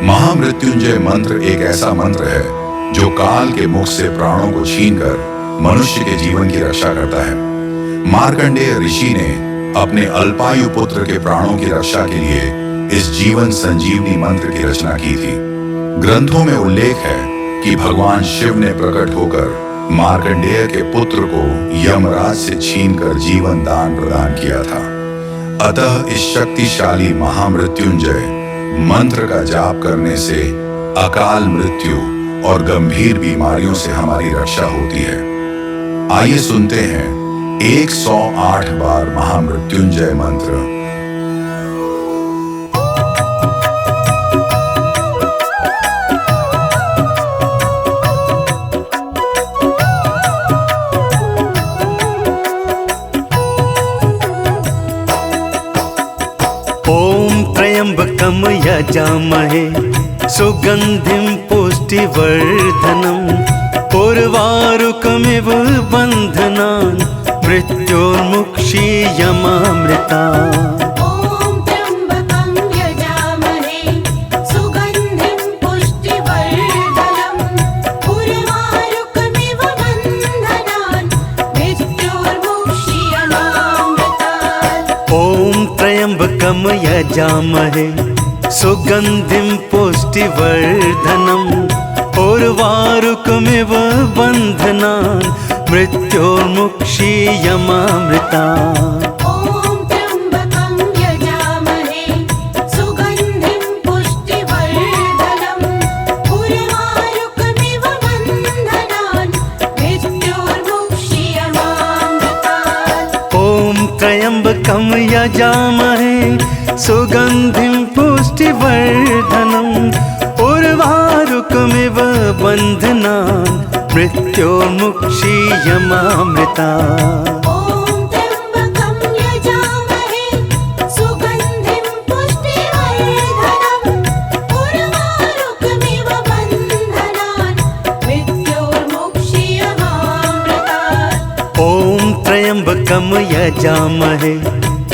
महामृत्युंजय मंत्र एक ऐसा मंत्र है जो काल के मुख से प्राणों को छीनकर मनुष्य के जीवन की रक्षा करता है। मार्कंडेय ऋषि ने अपने अल्पायु पुत्र के प्राणों की रक्षा के लिए इस जीवन संजीवनी मंत्र की रचना की थी। ग्रंथों में उल्लेख है कि भगवान शिव ने प्रकट होकर मार्कंडेय के पुत्र को यमराज से छीनकर जीवन दान प्रदान किया था। अतः इस शक्तिशाली महामृत्युंजय मंत्र का जाप करने से अकाल मृत्यु और गंभीर बीमारियों से हमारी रक्षा होती है। आइए सुनते हैं 108 बार महामृत्युंजय मंत्र। ओम त्र्यंबकम यजामहे सुगंधिं पुष्टिवर्धनम् उर्वारुकमिव बन्धनान् मृत्योर्मुक्षीयमामृतात्। ओम त्र्यंबकं यजामहे सुगंधिं पुष्टिवर्धनम् उर्वारुकमिव बन्धनान् मृत्योर्मुक्षीयमामृतात्। ओम त्र्यंबकम यजामहे सुगंधिं पुष्टिवर्धनम् उर्वारुकमिव बन्धनान् मृत्योर्मुक्षीयमामृतात्। ओम त्र्यंबकं यजामहे सुगंधिं पुष्टिवर्धनम् उर्वारुकमिव बन्धनान् मृत्योर्मुक्षीयमामृतात्। ओम त्र्यंबकम यजामहे सुगंधिं पुष्टिवर्धनम् उर्वारुकमिव बन्धनान् मृत्योर्मुक्षीयमामृतात्। ओम त्र्यंबकं यजामहे सुगंधिं पुष्टिवर्धनम् उर्वारुकमिव बन्धनान् मृत्योर्मुक्षीयमामृतात्। ओम त्र्यंबकम यजामहे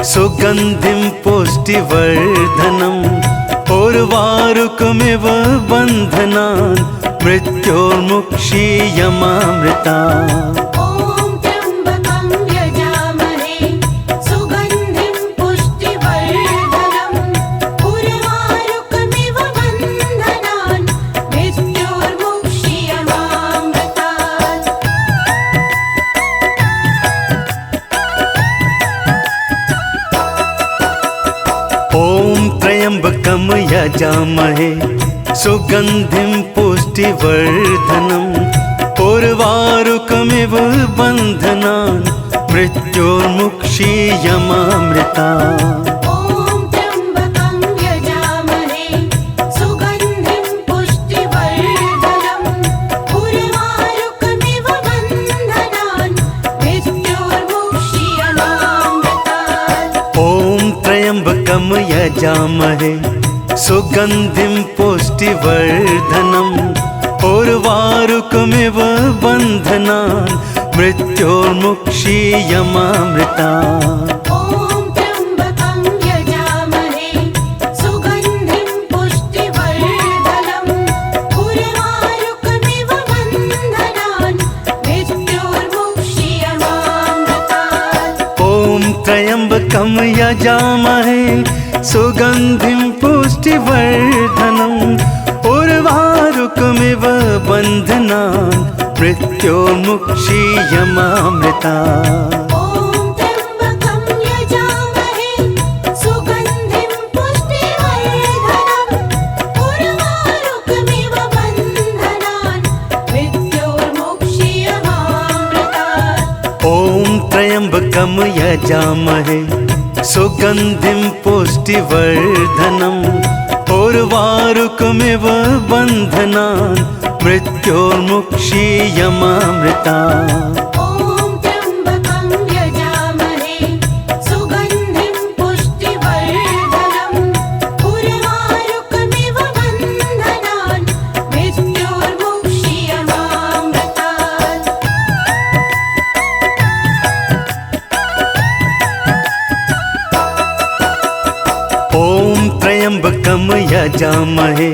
सुगंधिं पुष्टिवर्धनम् उर्वारुकमिव बन्धनान् मृत्योर्मुक्षीयमामृतात्। ओम त्र्यंबकं यजामहे सुगंधिं पुष्टिवर्धनम् उर्वारुकमिव बन्धनान् मृत्योर्मुक्षीयमामृतात्। ओम त्र्यंबकम यजामहे सुगंधिं पुष्टिवर्धनम् उर्वारुकमिव बन्धनान् मृत्योर्मुक्षीयमामृतात्। ओम त्र्यंबकं यजामहे सुगंधिं पुष्टिवर्धनम् उर्वारुकमिव बन्धनान् मृत्योर्मुक्षीयमामृतात्। ओम त्र्यंबकम यजामहे सुगंधिं पुष्टिवर्धनम् उर्वारुकमिव बन्धनान् मृत्योर्मुक्षीयमामृतात्। ओम त्र्यंबकं यजामहे सुगंधिं पुष्टिवर्धनम् उर्वारुकमिव बन्धनान् मृत्योर्मुक्षीयमामृतात्। ओम त्र्यंबकम यजामहे सुगंधिं पुष्टिवर्धनम् उर्वारुकमिव बन्धनान् मृत्योर्मुक्षीयमामृतात्। ओम त्र्यंबकं यजामहे सुगंधिं पुष्टिवर्धनम् उर्वारुकमिव बन्धनान् मृत्योर्मुक्षीयमामृतात्। ओम त्र्यंबकम यजामहे सुगंधिं पुष्टिवर्धनम् उर्वारुकमिव बन्धनान् मृत्योर्मुक्षीयमामृतात्। ओम त्र्यंबकं यजामहे सुगंधिं पुष्टिवर्धनम् उर्वारुकमिव बन्धनान् मृत्योर्मुक्षीयमामृतात्। ओम त्र्यंबकम यजामहे यजामहे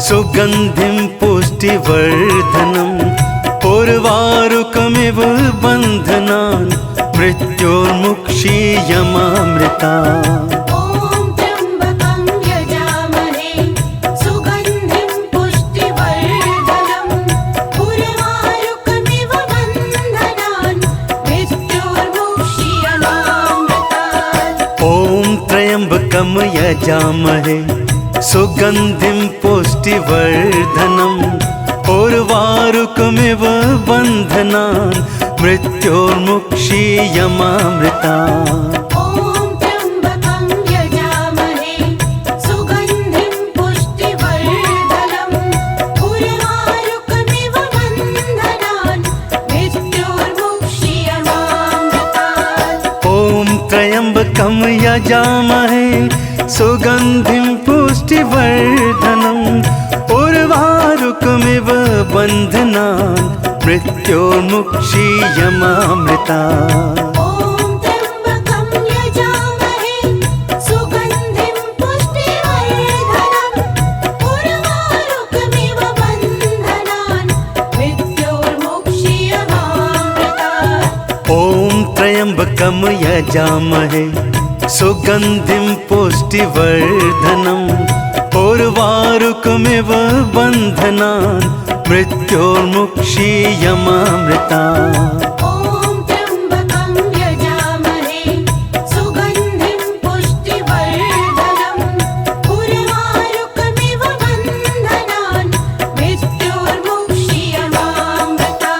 सुगन्धिं पुष्टिवर्धनम् उर्वारुकमिव बन्धनान् मृत्योर्मुक्षीयमामृता ॐ त्र्यम्बकं यजामहे सुगन्धिं पुष्टिवर्धनम् उर्वारुकमिव बन्धनान् मृत्योर्मुक्षीयमामृतात् ॐ त्र्यम्बकं यजामहे सुगन्धिं पुष्टिवर्धनम् उर्वारुकमिव बन्धनान् मृत्योर्मुक्षीयमामृता ॐ त्र्यम्बकं यजामहे सुगन्धिं पुष्टिवर्धनम् उर्वारुकमिव बन्धनान् मृत्योर्मुक्षीयमामृतात् ॐ त्र्यम्बकं यजामहे सुगन्धिं पुष्टिवर्धनम् उर्वारुकमिव बन्धनान् मृत्योर्मुक्षीयमामृता ॐ त्र्यम्बकं यजामहे सुगन्धिं पुष्टिवर्धनम् उर्वारुकमिव बन्धनान् मृत्योर्मुक्षीयमामृतात् ॐ त्र्यम्बकं यजामहे सुगन्धिं पुष्टिवर्धनम् उर्वारुकमिव बन्धनान् मृत्योर्मुक्षीयमामृता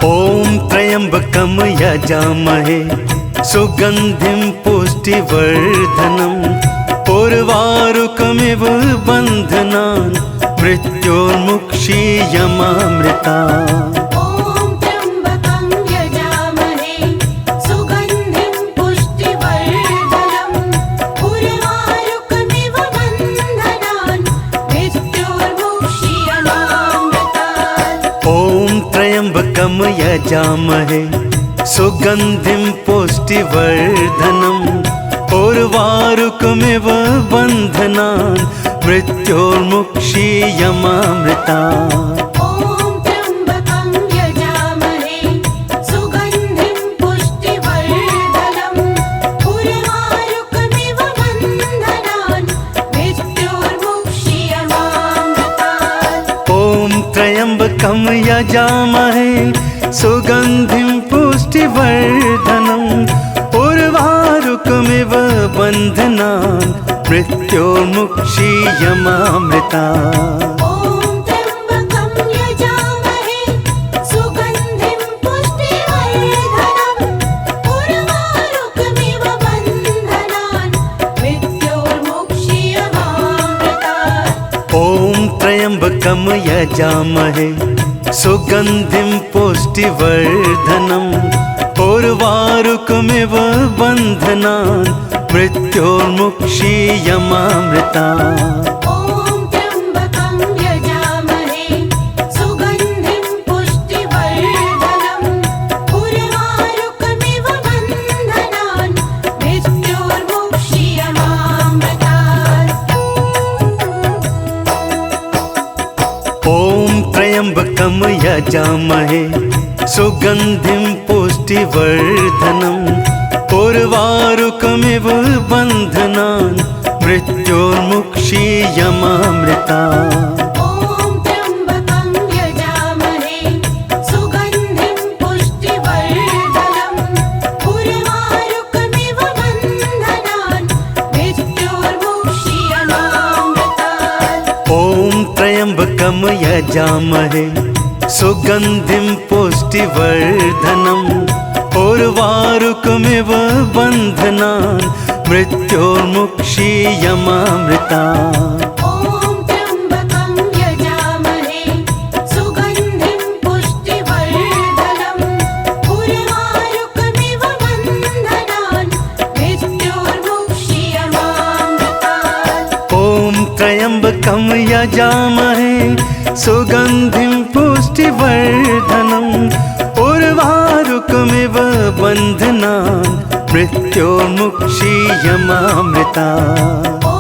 ॐ त्र्यम्बकं यजामहे सुगन्धिं पुष्टिवर्धनम् उर्वारुकमिव बन्धनान् मृत्योर्मुक्षीयमामृतात् ॐ त्र्यम्बकं यजामहे सुगन्धिं पुष्टिवर्धनम् उर्वारुकमिव बन्धनान् मृत्योर्मुक्षीयमामृता ॐ त्र्यम्बकं यजामहे सुगन्धिं पुष्टिवर्धनम् उर्वारुकमिव बन्धनान् मृत्योर्मुक्षीयमामृतात् ॐ त्र्यम्बकं यजामहे सुगन्धिं पुष्टिवर्धनम् उर्वारुकमिव बन्धनान् मृत्योर्मुक्षीयमामृता ॐ त्र्यम्बकं यजामहे सुगन्धिं पुष्टिवर्धनम् उर्वारुकमिव बन्धनान् मृत्योर्मुक्षीयमामृतात् ॐ त्र्यम्बकं यजामहे सुगन्धिं पुष्टिवर्धनम् उर्वारुकमिव बन्धनान् मृत्योर्मुक्षीयमामृता ॐ त्र्यम्बकं यजामहे सुगन्धिं पुष्टिवर्धनम् उर्वारुकमिव बन्धनान् मृत्योर्मुक्षीयमामृतात् ॐ त्र्यम्बकं यजामहे सुगन्धिं पुष्टिवर्धनम् उर्वारुकमिव बन्धनान् मृत्योर्मुक्षीयमामृता ॐ त्र्यम्बकं यजामहे सुगन्धिं पुष्टिवर्धनम् उर्वारुकमिव बन्धनान् मृत्योर्मुक्षीयमामृतात् ॐ त्र्यम्बकं यजामहे सुगन्धिं पुष्टिवर्धनम् उर्वारुकमिव बन्धनान् मृत्योर्मुक्षीयमामृता ॐ त्र्यम्बकं यजामहे सुगन्धिं पुष्टिवर्धनम् उर्वारुकमिव बन्धनान् मृत्योर्मुक्षीयमामृतात् ॐ त्र्यम्बकं यजामहे सुगन्धिं पुष्टिवर्धनम् उर्वारुकमिव बन्धनान् मृत्योर्मुक्षीयमामृता ॐ त्र्यम्बकं यजामहे सुगन्धिं पुष्टिवर्धनम् उर्वारुकमिव बन्धनान् मृत्योर्मुक्षीयमामृतात् ॐ त्र्यम्बकं यजामहे सुगन्धिं पुष्टिवर्धनम् उर्वारुकमिव उर्वारुकमिव बन्धनान् मृत्योर्मुक्षीयमामृता ॐ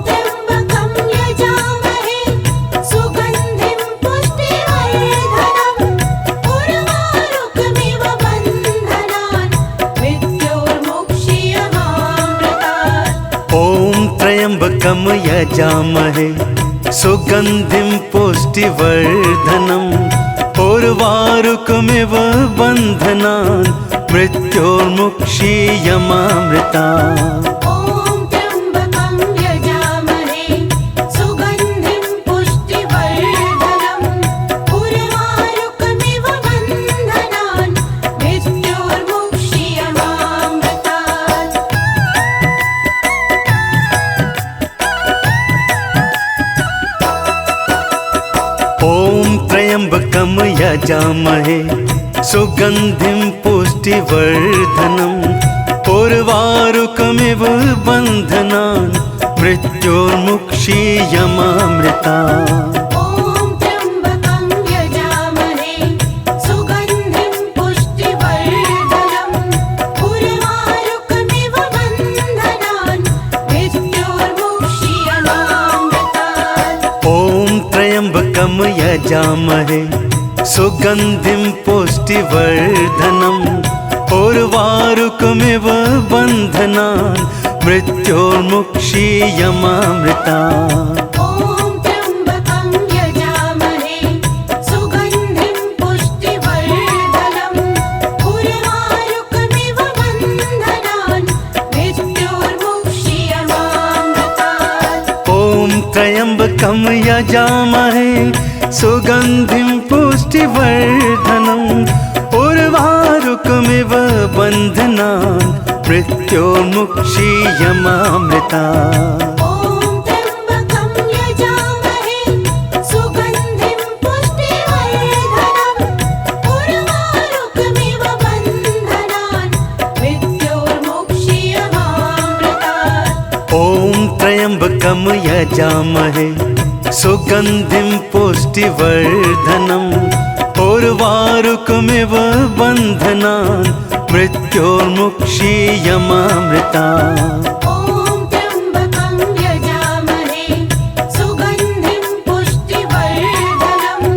त्र्यम्बकं यजामहे सुगन्धिं पुष्टिवर्धनम् उर्वारुकमिव बन्धनान् मृत्योर्मुक्षीयमामृतात् ॐ त्र्यम्बकं यजामहे सुगन्धिं पुष्टिवर्धनम् उर्वारुकमिव बन्धनान् मृत्योर्मुक्षीयमामृता ॐ त्र्यम्बकं यजामहे सुगन्धिं पुष्टिवर्धनम् उर्वारुकमिव बन्धनान् मृत्योर्मुक्षीयमामृतात् ॐ त्र्यम्बकं यजामहे सुगन्धिं पुष्टिवर्धनम् उर्वारुकमिव बन्धनान् मृत्योर्मुक्षीयमामृता ॐ त्र्यम्बकं यजामहे सुगन्धिं पुष्टिवर्धनम् उर्वारुकमिव बन्धनान् मृत्योर्मुक्षीयमामृतात् ॐ त्र्यम्बकं यजामहे सुगन्धिं पुष्टिवर्धनम् उर्वारुकमिव बन्धनान् मृत्योर्मुक्षीयमामृता ॐ त्र्यम्बकं यजामहे सुगन्धिं पुष्टिवर्धनम् उर्वारुकमिव बन्धनान् मृत्योर्मुक्षीयमामृतात् ॐ त्र्यम्बकं यजामहे सुगन्धिं पुष्टिवर्धनम् उर्वारुकमिव बन्धनान् मृत्योर्मुक्षीयमामृता ॐ त्र्यम्बकं यजामहे सुगन्धिं पुष्टिवर्धनम् उर्वारुकमिव बन्धनान् मृत्योर्मुक्षीयमामृतात् ॐ त्र्यम्बकं यजामहे सुगन्धिं पुष्टिवर्धनम्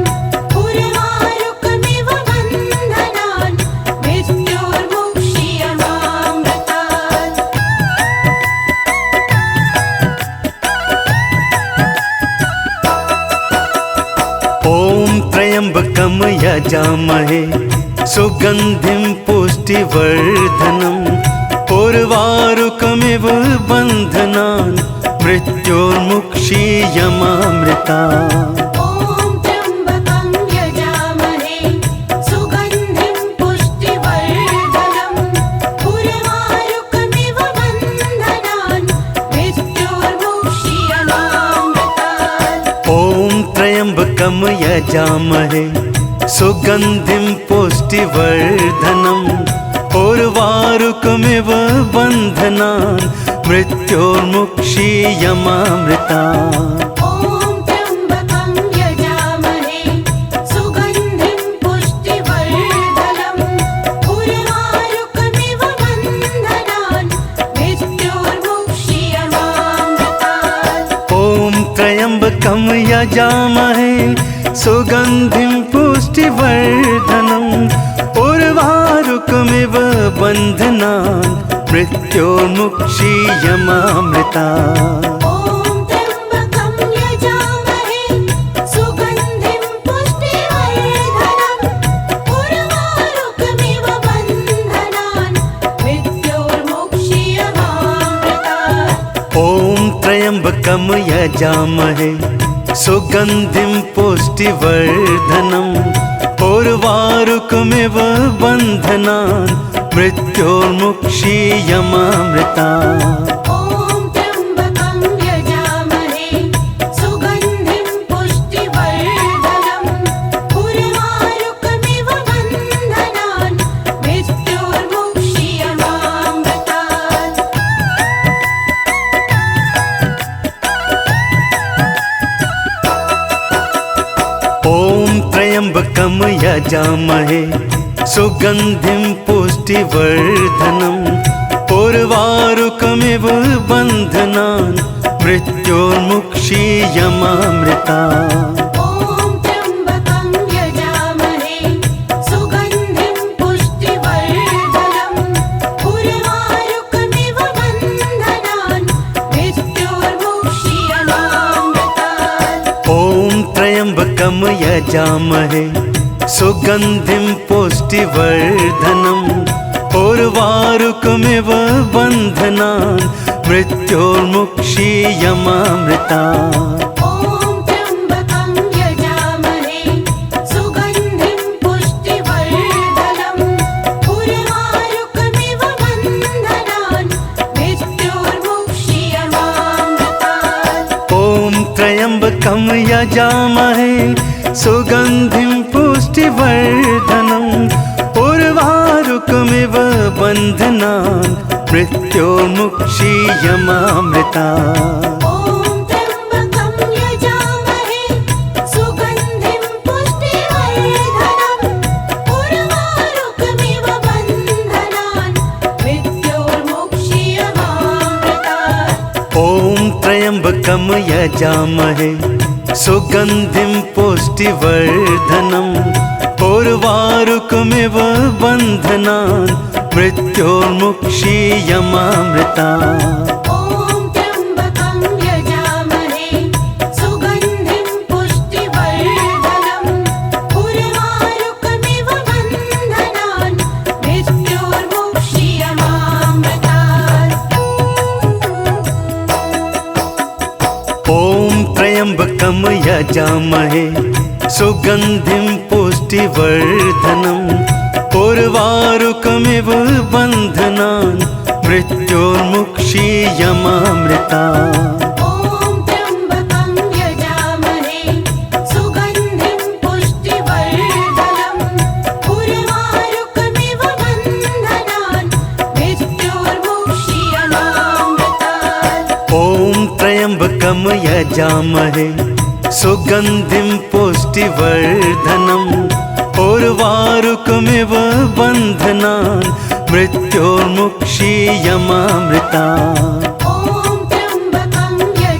उर्वारुकमिव बन्धनान् मृत्योर्मुक्षीयमामृता ॐ त्र्यम्बकं यजामहे सुगन्धिं पुष्टिवर्धनम् उर्वारुकमिव बन्धनान् मृत्योर्मुक्षीयमामृतात् ॐ त्र्यम्बकं यजामहे सुगन्धिं पुष्टिवर्धनम् उर्वारुकमिव बन्धनान् मृत्योर्मुक्षीयमामृता ॐ त्र्यम्बकं यजामहे सुगन्धिं पुष्टिवर्धनम् उर्वारुकमिव बन्धनान् मृत्योर्मुक्षीयमामृतात् ॐ त्र्यम्बकं यजामहे सुगन्धिं पुष्टिवर्धनम् उर्वारुकमिव बन्धनान् मृत्योर्मुक्षीयमामृता ॐ त्र्यम्बकं यजामहे सुगन्धिं पुष्टिवर्धनम् उर्वारुकमिव बन्धनान् मृत्योर्मुक्षीयमामृतात् ॐ त्र्यम्बकं यजामहे सुगन्धिं पुष्टिवर्धनम् उर्वारुकमिव बन्धनान् मृत्योर्मुक्षीयमामृता ॐ त्र्यम्बकं यजामहे सुगन्धिं पुष्टिवर्धनम् उर्वारुकमिव बन्धनान् मृत्योर्मुक्षीयमामृतात् ॐ त्र्यम्बकं यजामहे सुगन्धिं पुष्टिवर्धनम् उर्वारुकमिव बन्धनान् मृत्योर्मुक्षीयमामृता ॐ त्र्यम्बकं यजामहे सुगन्धिं पुष्टिवर्धनम् उर्वारुकमिव बन्धनान् मृत्योर्मुक्षीयमामृतात् ॐ त्र्यम्बकं यजामहे सुगन्धिं पुष्टिवर्धनम् उर्वारुकमिव बन्धनान् मृत्योर्मुक्षीयमामृता। ॐ त्र्यम्बकं यजामहे सुगन्धिं पुष्टिवर्धनम् उर्वारुकमिव बन्धनान् मृत्योर्मुक्षीयमामृतात्। ॐ त्र्यम्बकं यजामहे सुगन्धिं पुष्टिवर्धनम् उर्वारुकमिव बन्धनान् मृत्योर्मुक्षीयमामृता। ॐ त्र्यम्बकं यजामहे सुगन्धिं पुष्टिवर्धनम् उर्वारुकमिव बन्धनान् मृत्योर्मुक्षीयमामृतात्। ॐ त्र्यम्बकं यजामहे सुगन्धिं पुष्टिवर्धनम् उर्वारुकमिव बन्धनान् मृत्योर्मुक्षीयमामृता। ॐ त्र्यम्बकं यजामहे सुगन्धिं पुष्टिवर्धनम् उर्वारुकमिव बन्धनान् मृत्योर्मुक्षीयमामृतात्। ॐ त्र्यम्बकं यजामहे सुगन्धिं पुष्टिवर्धनम् उर्वारुकमिव बन्धनान् मृत्योर्मुक्षीयमामृता। ॐ त्र्यम्बकं यजामहे सुगन्धिं पुष्टिवर्धनम् उर्वारुकमिव बन्धनान् मृत्योर्मुक्षीयमामृतात्। ॐ त्र्यम्बकं यजामहे सुगन्धिं पुष्टिवर्धनम् उर्वारुकमिव बन्धनान् मृत्योर्मुक्षीयमामृता। ॐ त्र्यम्बकं यजामहे सुगन्धिं पुष्टिवर्धनम् उर्वारुकमिव बन्धनान् मृत्योर्मुक्षीयमामृतात्। ॐ त्र्यम्बकं यजामहे सुगन्धिं पुष्टिवर्धनम् उर्वारुकमिव बन्धनान् मृत्योर्मुक्षीयमामृता। ॐ त्र्यम्बकं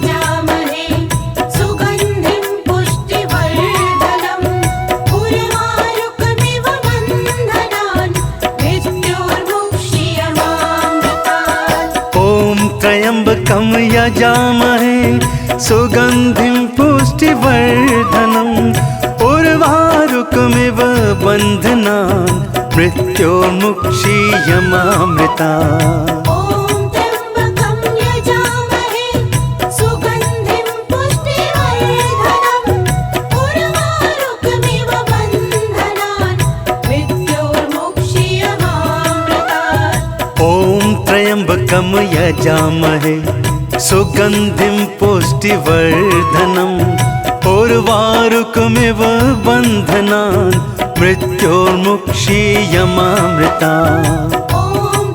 यजामहे सुगन्धिं पुष्टिवर्धनम् उर्वारुकमिव बन्धनान् मृत्योर्मुक्षीयमामृतात्। ॐ त्र्यम्बकं यजामहे सुगन्धिं पुष्टिवर्धनम् उर्वारुकमिव बन्धनान् मृत्योर्मुक्षीयमामृता। ॐ त्र्यम्बकं यजामहे सुगन्धिं पुष्टिवर्धनम् उर्वारुकमिव बन्धनान् मृत्योर्मुक्षीयमामृतात्। ॐ त्र्यम्बकं यजामहे सुगन्धिं पुष्टिवर्धनम् उर्वारुकमिव बन्धनान् मृत्योर्मुक्षीयमामृता। ॐ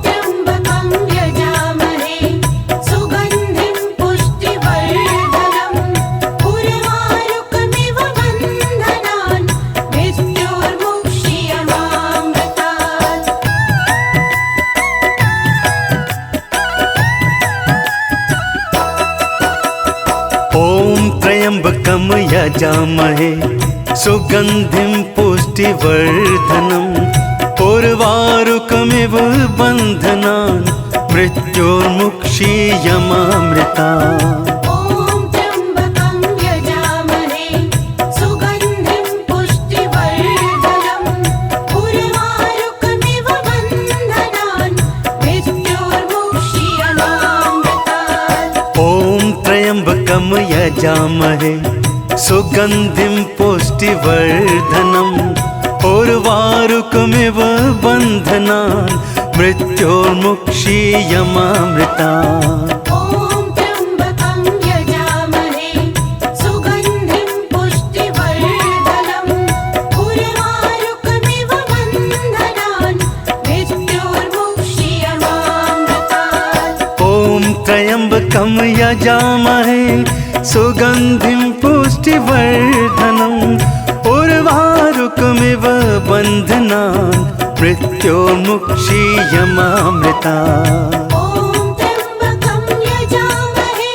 त्र्यम्बकं यजामहे सुगन्धिं पुष्टिवर्धनम् उर्वारुकमिव बन्धनान् मृत्योर्मुक्षीयमामृतात्। ॐ त्र्यम्बकं यजामहे सुगन्धिं पुष्टिवर्धनम् उर्वारुकमिव बन्धनान् मृत्योर्मुक्षीयमामृता। ॐ त्र्यम्बकं यजामहे सुगन्धिं पुष्टिवर्धनम् उर्वारुकमिव बन्धनान् मृत्योर्मुक्षीयमामृतात्। ॐ त्र्यम्बकं यजामहे सुगन्धिं पुष्टिवर्धनम् उर्वारुकमिव बन्धनान् मृत्योर्मुक्षीयमामृता। ॐ त्र्यम्बकं यजामहे सुगन्धिं पुष्टिवर्धनम् उर्वारुकमिव बन्धनान् मृत्योर्मुक्षीयमामृतात्। ॐ त्र्यम्बकं यजामहे सुगन्धिं पुष्टिवर्धनम् उर्वारुकमिव बन्धनान् मृत्योर्मुक्षीयमामृता। ॐ त्र्यम्बकं यजामहे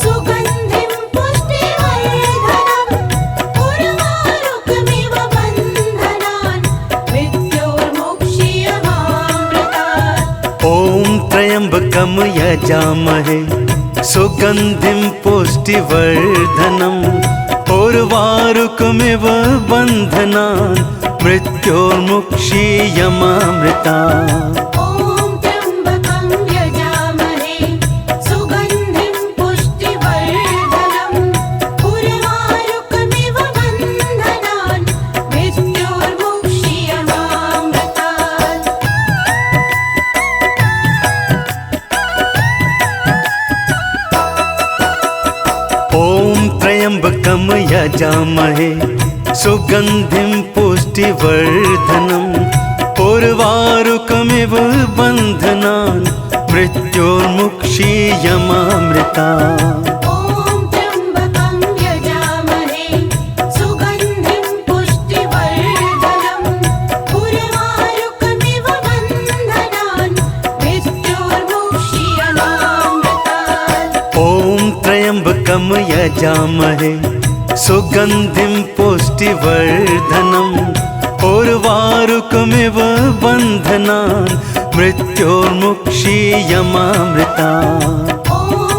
सुगन्धिं पुष्टिवर्धनम् उर्वारुकमिव बन्धनान् मृत्योर्मुक्षीयमामृतात्। ॐ त्र्यम्बकं यजामहे सुगन्धिं पुष्टिवर्धनम् उर्वारुकमिव बन्धनान् मृत्योर्मुक्षीयमामृता। ॐ त्र्यम्बकं यजामहे सुगन्धिं पुष्टिवर्धनम् उर्वारुकमिव बन्धनान् मृत्योर्मुक्षीयमामृतात्। ॐ त्र्यम्बकं यजामहे सुगन्धिं पुष्टिवर्धनम् उर्वारुकमिव बन्धनान् मृत्योर्मुक्षीयमामृता। ॐ त्र्यम्बकं यजामहे सुगन्धिं पुष्टिवर्धनम् उर्वारुकमिव बन्धनान् मृत्योर्मुक्षीयमामृतात्। ॐ त्र्यम्बकं यजामहे सुगन्धिं पुष्टिवर्धनम् उर्वारुकमिव बन्धनान् मृत्योर्मुक्षीयमामृता। ॐ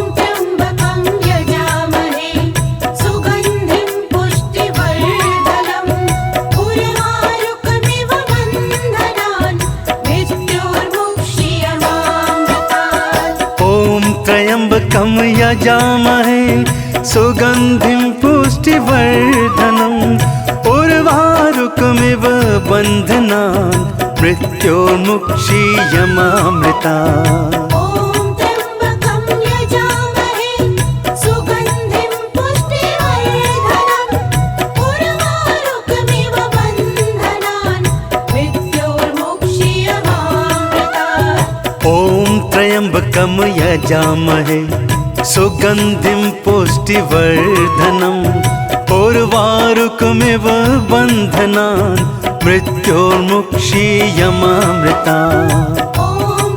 त्र्यम्बकं यजामहे सुगन्धिं पुष्टिवर्धनम् उर्वारुकमिव बन्धनान् मृत्योर्मुक्षीयमामृतात्। ॐ त्र्यम्बकं यजामहे सुगन्धिं पुष्टिवर्धनम् उर्वारुकमिव बन्धनान् मृत्योर्मुक्षीयमामृता। ॐ त्र्यम्बकं यजामहे सुगन्धिं पुष्टिवर्धनम् उर्वारुकमिव बन्धनान् मृत्योर्मुक्षीयमामृतात्। ॐ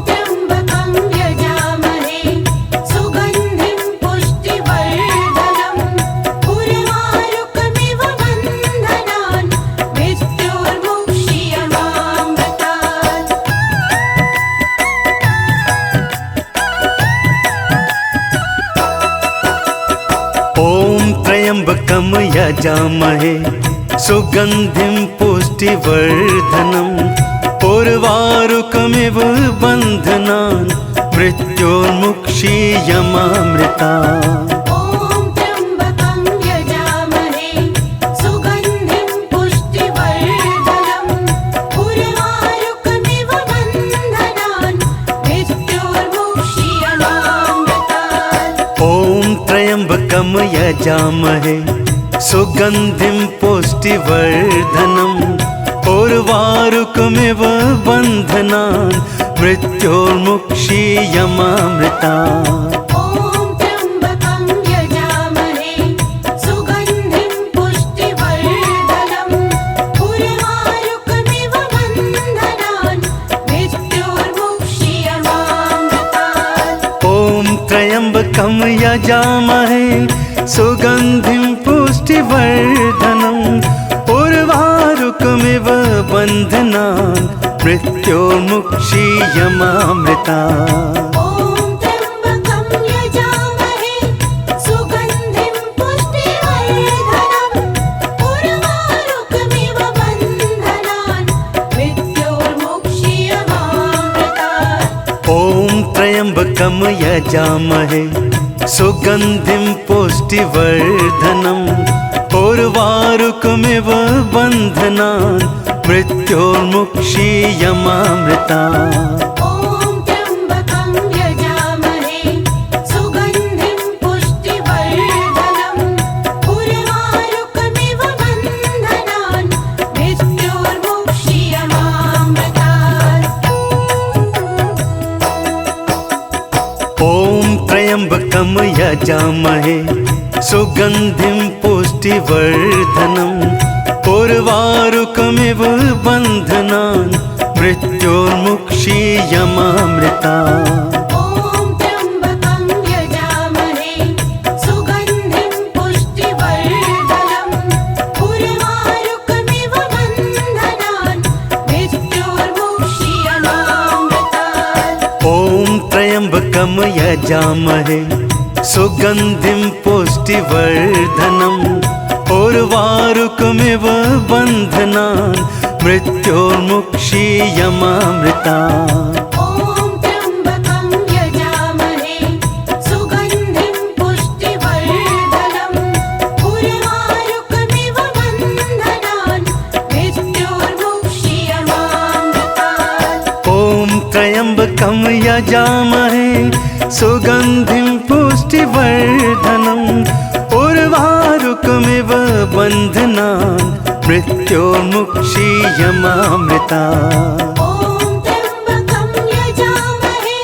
त्र्यम्बकं यजामहे सुगन्धिं पुष्टिवर्धनम् उर्वारुकमिव बन्धनान् मृत्योर्मुक्षीयमामृता। ॐ त्र्यम्बकं यजामहे सुगन्धिं पुष्टिवर्धनम् उर्वारुकमिव बन्धनान् मृत्योर्मुक्षीयमामृतात्। ॐ त्र्यम्बकं यजामहे सुगन्धिं पुष्टिवर्धनम् उर्वारुकमिव बन्धनान् मृत्योर्मुक्षीयमामृता। ॐ त्र्यम्बकं यजामहे सुगन्धिं पुष्टिवर्धनम् उर्वारुकमिव बन्धनान् मृत्योर्मुक्षीयमामृतात्। ॐ त्र्यम्बकं यजामहे सुगन्धिं पुष्टिवर्धनम् उर्वारुकमिव बन्धनान् मृत्योर्मुक्षीयमामृता। ॐ त्र्यम्बकं यजामहे सुगन्धिं पुष्टिवर्धनम् उर्वारुकमिव बन्धनान् मृत्योर्मुक्षीयमामृतात्। ॐ त्र्यम्बकं यजामहे सुगन्धिं पुष्टिवर्धनम् उर्वारुकमिव बन्धनान् मृत्योर्मुक्षीयमामृता। ॐ त्र्यम्बकं यजामहे सुगन्धिं पुष्टिवर्धनम् उर्वारुकमिव बन्धनान् मृत्योर्मुक्षीयमामृतात्। ॐ त्र्यम्बकं यजामहे सुगन्धिं पुष्टिवर्धनम् उर्वारुकमिव बन्धनान् मृत्योर्मुक्षीयमामृता। ॐ त्र्यम्बकं यजामहे सुगन्धिं पुष्टिवर्धनम् उर्वारुकमिव बन्धनान् मृत्योर्मुक्षीयमामृतात्। ॐ त्र्यम्बकं यजामहे सुगन्धिं पुष्टिवर्धनम् उर्वारुकमिव बन्धनान् मृत्योर्मुक्षीयमामृता। ॐ त्र्यम्बकं यजामहे सुगन्धिं पुष्टिवर्धनम् उर्वारुकमिव बन्धनान् मृत्योर्मुक्षीयमामृतात्। ॐ त्र्यम्बकं यजामहे सुगन्धिं पुष्टिवर्धनम् उर्वारुकमिव बन्धनान् मृत्योर्मुक्षीयमामृता। ॐ त्र्यम्बकं यजामहे सुगन्धिं पुष्टिवर्धनम् उर्वारुकमिव बन्धनान् मृत्योर्मुक्षीयमामृतात्। ॐ त्र्यम्बकं यजामहे सुगन्धिं पुष्टिवर्धनम् उर्वारुकमिव बन्धनान् मृत्योर्मुक्षीयमामृता। ॐ त्र्यम्बकं यजामहे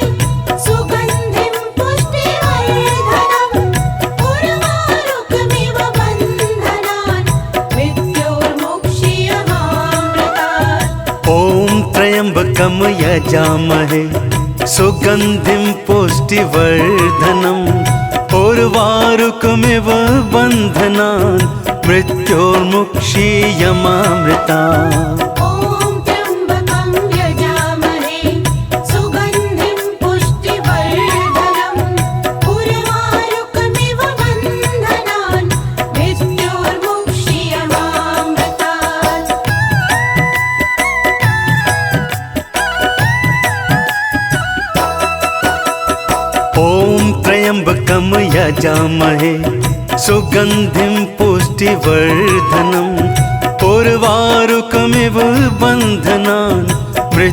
सुगन्धिं पुष्टिवर्धनम् उर्वारुकमिव बन्धनान् मृत्योर्मुक्षीयमामृतात्। ॐ त्र्यम्बकं यजामहे सुगन्धिं पुष्टिवर्धनम् उर्वारुकमिव बन्धनान् मृत्योर्मुक्षीयमामृता। ॐ त्र्यम्बकं यजामहे सुगन्धिं पुष्टिवर्धनम् उर्वारुकमिव बन्धनान् मृत्योर्मुक्षीयमामृतात्। ॐ त्र्यम्बकं यजामहे सुगन्धिं पुष्टिवर्धनम् उर्वारुकमिव बन्धनान्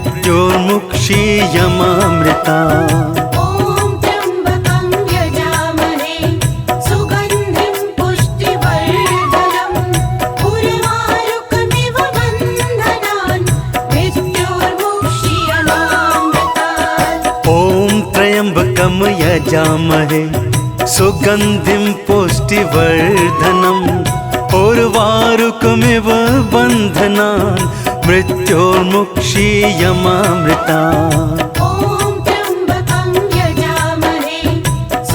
मृत्योर्मुक्षीयमामृता। ॐ त्र्यम्बकं यजामहे सुगन्धिं पुष्टिवर्धनम् उर्वारुकमिव बन्धनान् मृत्योर्मुक्षीयमामृतात्। ॐ त्र्यम्बकं यजामहे सुगन्धिं पुष्टिवर्धनम् उर्वारुकमिव बन्धनान् मृत्योर्मुक्षीयमामृता। ॐ त्र्यम्बकं यजामहे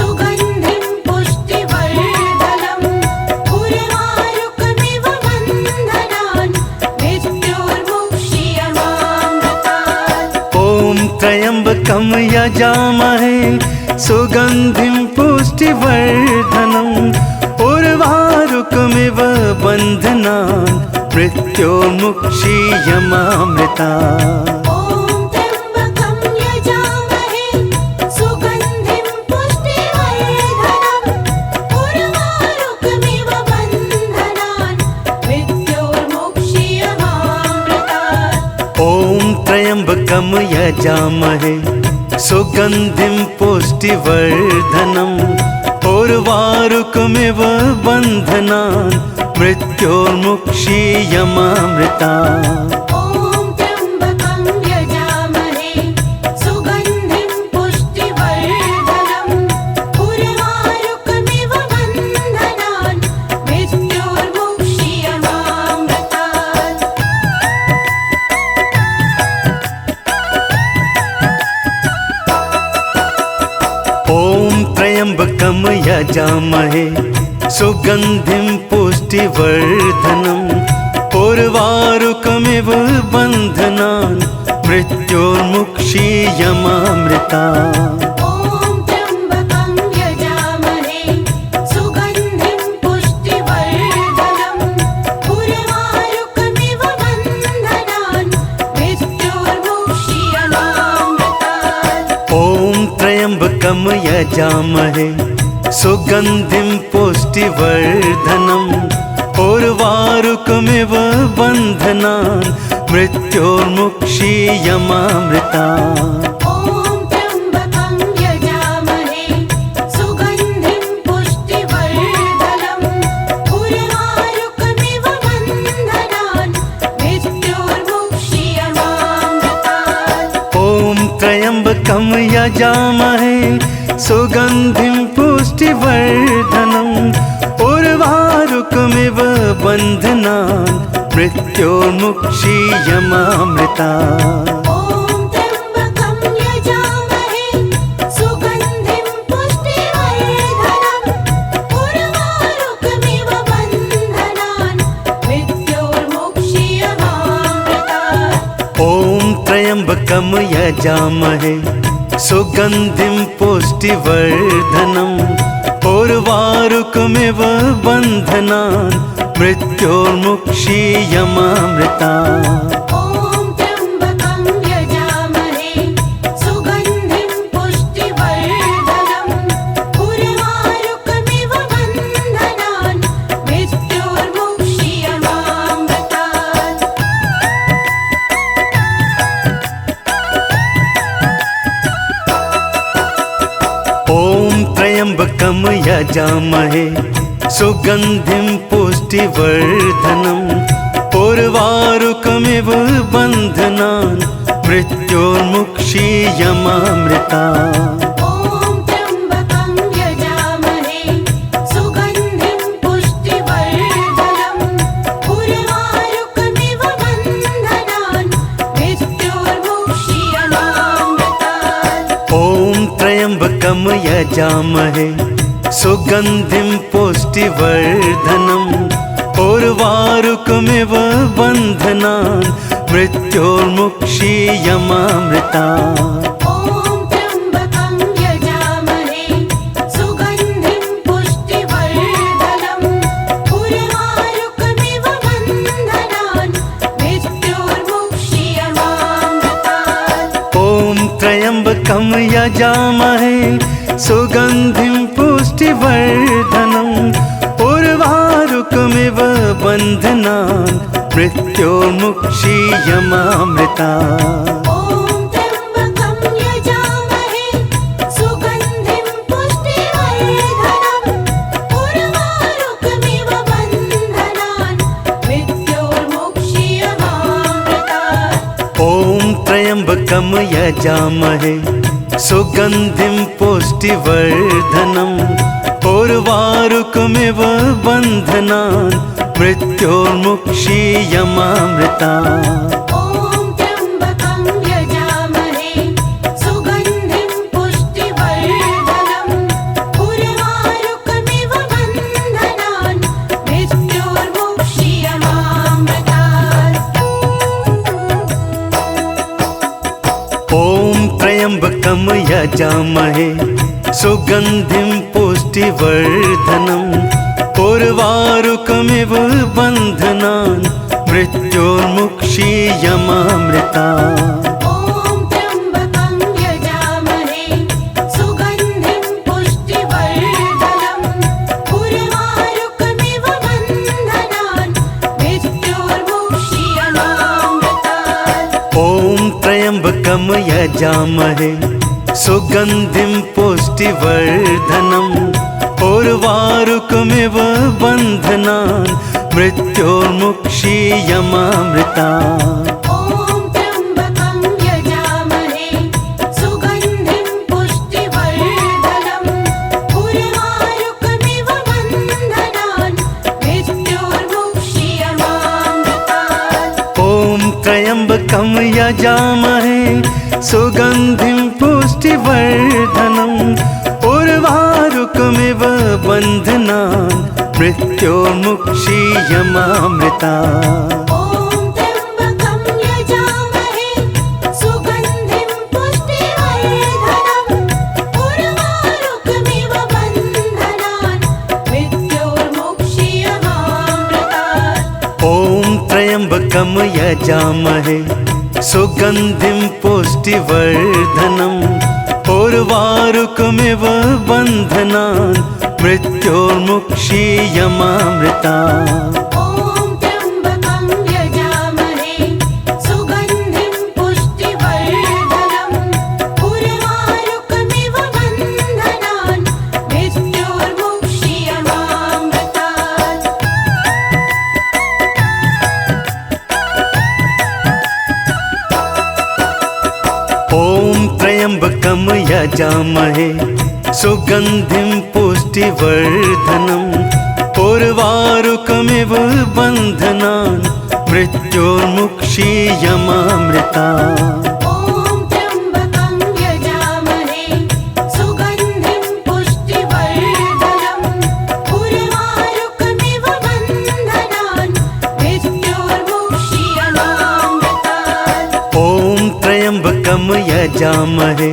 सुगन्धिं पुष्टिवर्धनम् उर्वारुकमिव बन्धनान् मृत्योर्मुक्षीयमामृतात्। ॐ त्र्यम्बकं यजामहे सुगन्धिं पुष्टिवर्धनम् उर्वारुकमिव बन्धनान् मृत्योर्मुक्षीयमामृता। ॐ त्र्यम्बकं यजामहे सुगन्धिं पुष्टिवर्धनम् उर्वारुकमिव बन्धनान् मृत्योर्मुक्षीयमामृतात्। ॐ त्र्यम्बकं यजामहे सुगन्धिं पुष्टिवर्धनम् उर्वारुकमिव बन्धनान् मृत्योर्मुक्षीयमामृता। ॐ त्र्यम्बकं यजामहे सुगन्धिं पुष्टिवर्धनम् उर्वारुकमिव बन्धनान् मृत्योर्मुक्षीयमामृतात्। ॐ त्र्यम्बकं यजामहे सुगन्धिं पुष्टिवर्धनम् उर्वारुकमिव बन्धनान् मृत्योर्मुक्षीयमामृता। ॐ त्र्यम्बकं यजामहे सुगन्धिं पुष्टिवर्धनम् उर्वारुकमिव बन्धनान् मृत्योर्मुक्षीयमामृतात्। ॐ त्र्यम्बकं यजामहे सुगन्धिं पुष्टिवर्धनम् उर्वारुकमिव बन्धनान् मृत्योर्मुक्षीयमामृता। ॐ त्र्यम्बकं यजामहे सुगन्धिं पुष्टिवर्धनम् उर्वारुकमिव बन्धनान् मृत्योर्मुक्षीयमामृतात्। ॐ त्र्यम्बकं यजामहे सुगन्धिं पुष्टिवर्धनम् उर्वारुकमिव बन्धनान् मृत्योर्मुक्षीयमामृता। ॐ त्र्यम्बकं यजामहे सुगन्धिं पुष्टिवर्धनम् उर्वारुकमिव बन्धनान् मृत्योर्मुक्षीयमामृतात्। ॐ त्र्यम्बकं यजामहे सुगन्धिं पुष्टिवर्धनम् उर्वारुकमिव बन्धनान् मृत्योर्मुक्षीयमामृता। ॐ त्र्यम्बकं यजामहे सुगन्धिं पुष्टिवर्धनम् उर्वारुकमिव बन्धनान् मृत्योर्मुक्षीयमामृतात्। ॐ त्र्यम्बकं यजामहे सुगन्धिं पुष्टिवर्धनम् उर्वारुकमिव बन्धनान् मृत्योर्मुक्षीयमामृता। ॐ त्र्यम्बकं यजामहे सुगन्धिं पुष्टिवर्धनम् उर्वारुकमिव बन्धनान् मृत्योर्मुक्षीयमामृतात्। ॐ त्र्यम्बकं यजामहे सुगन्धिं पुष्टिवर्धनम् उर्वारुकमिव बन्धनान् मृत्योर्मुक्षीयमामृता। ॐ त्र्यम्बकं यजामहे सुगन्धिं पुष्टिवर्धनम् उर्वारुकमिव बन्धनान् मृत्योर्मुक्षीयमामृतात्। ॐ त्र्यम्बकं यजामहे सुगन्धिं पुष्टिवर्धनम् उर्वारुकमिव बन्धनान् मृत्योर्मुक्षीयमामृता। ॐ त्र्यम्बकं यजामहे सुगन्धिं पुष्टिवर्धनम् उर्वारुकमिव बन्धनान् मृत्योर्मुक्षीयमामृतात्। ॐ त्र्यम्बकं यजामहे सुगन्धिं पुष्टिवर्धनम् उर्वारुकमिव बन्धनान् मृत्योर्मुक्षीयमामृता। ॐ त्र्यम्बकं यजामहे सुगन्धिं पुष्टिवर्धनम् उर्वारुकमिव बन्धनान् मृत्योर्मुक्षीयमामृतात्। ॐ त्र्यम्बकं यजामहे सुगन्धिं पुष्टिवर्धनम् उर्वारुकमिव बन्धनान् मृत्योर्मुक्षीयमामृता। ॐ त्र्यम्बकं यजामहे सुगन्धिं पुष्टिवर्धनम् उर्वारुकमिव बन्धनान् मृत्योर्मुक्षीयमामृतात्। ॐ त्र्यम्बकं यजामहे सुगन्धिं पुष्टिवर्धनम् उर्वारुकमिव बन्धनान् मृत्योर्मुक्षीयमामृता। ॐ त्र्यम्बकं यजामहे सुगन्धिं पुष्टिवर्धनम् उर्वारुकमिव बन्धनान् मृत्योर्मुक्षीयमामृतात्। ॐ त्र्यम्बकं यजामहे सुगन्धिं पुष्टिवर्धनम् उर्वारुकमिव बन्धनान् मृत्योर्मुक्षीयमामृता। ॐ त्र्यम्बकं यजामहे सुगन्धिं पुष्टिवर्धनम् उर्वारुकमिव बन्धनान् मृत्योर्मुक्षीयमामृतात्। ॐ त्र्यम्बकं यजामहे सुगन्धिं पुष्टिवर्धनम् उर्वारुकमिव बन्धनान् मृत्योर्मुक्षीयमामृता। ॐ त्र्यम्बकं यजामहे सुगन्धिं पुष्टिवर्धनम् उर्वारुकमिव बन्धनान् मृत्योर्मुक्षीयमामृतात्। त्र्यम्बकं यजामहे सुगन्धिं पुष्टिवर्धनम् उर्वारुकमिव बन्धनान् मृत्योर्मुक्षीयमामृता। ॐ त्र्यम्बकं यजामहे सुगन्धिं पुष्टिवर्धनम् उर्वारुकमिव बन्धनान् मृत्योर्मुक्षीयमामृतात्। ॐ त्र्यम्बकं यजामहे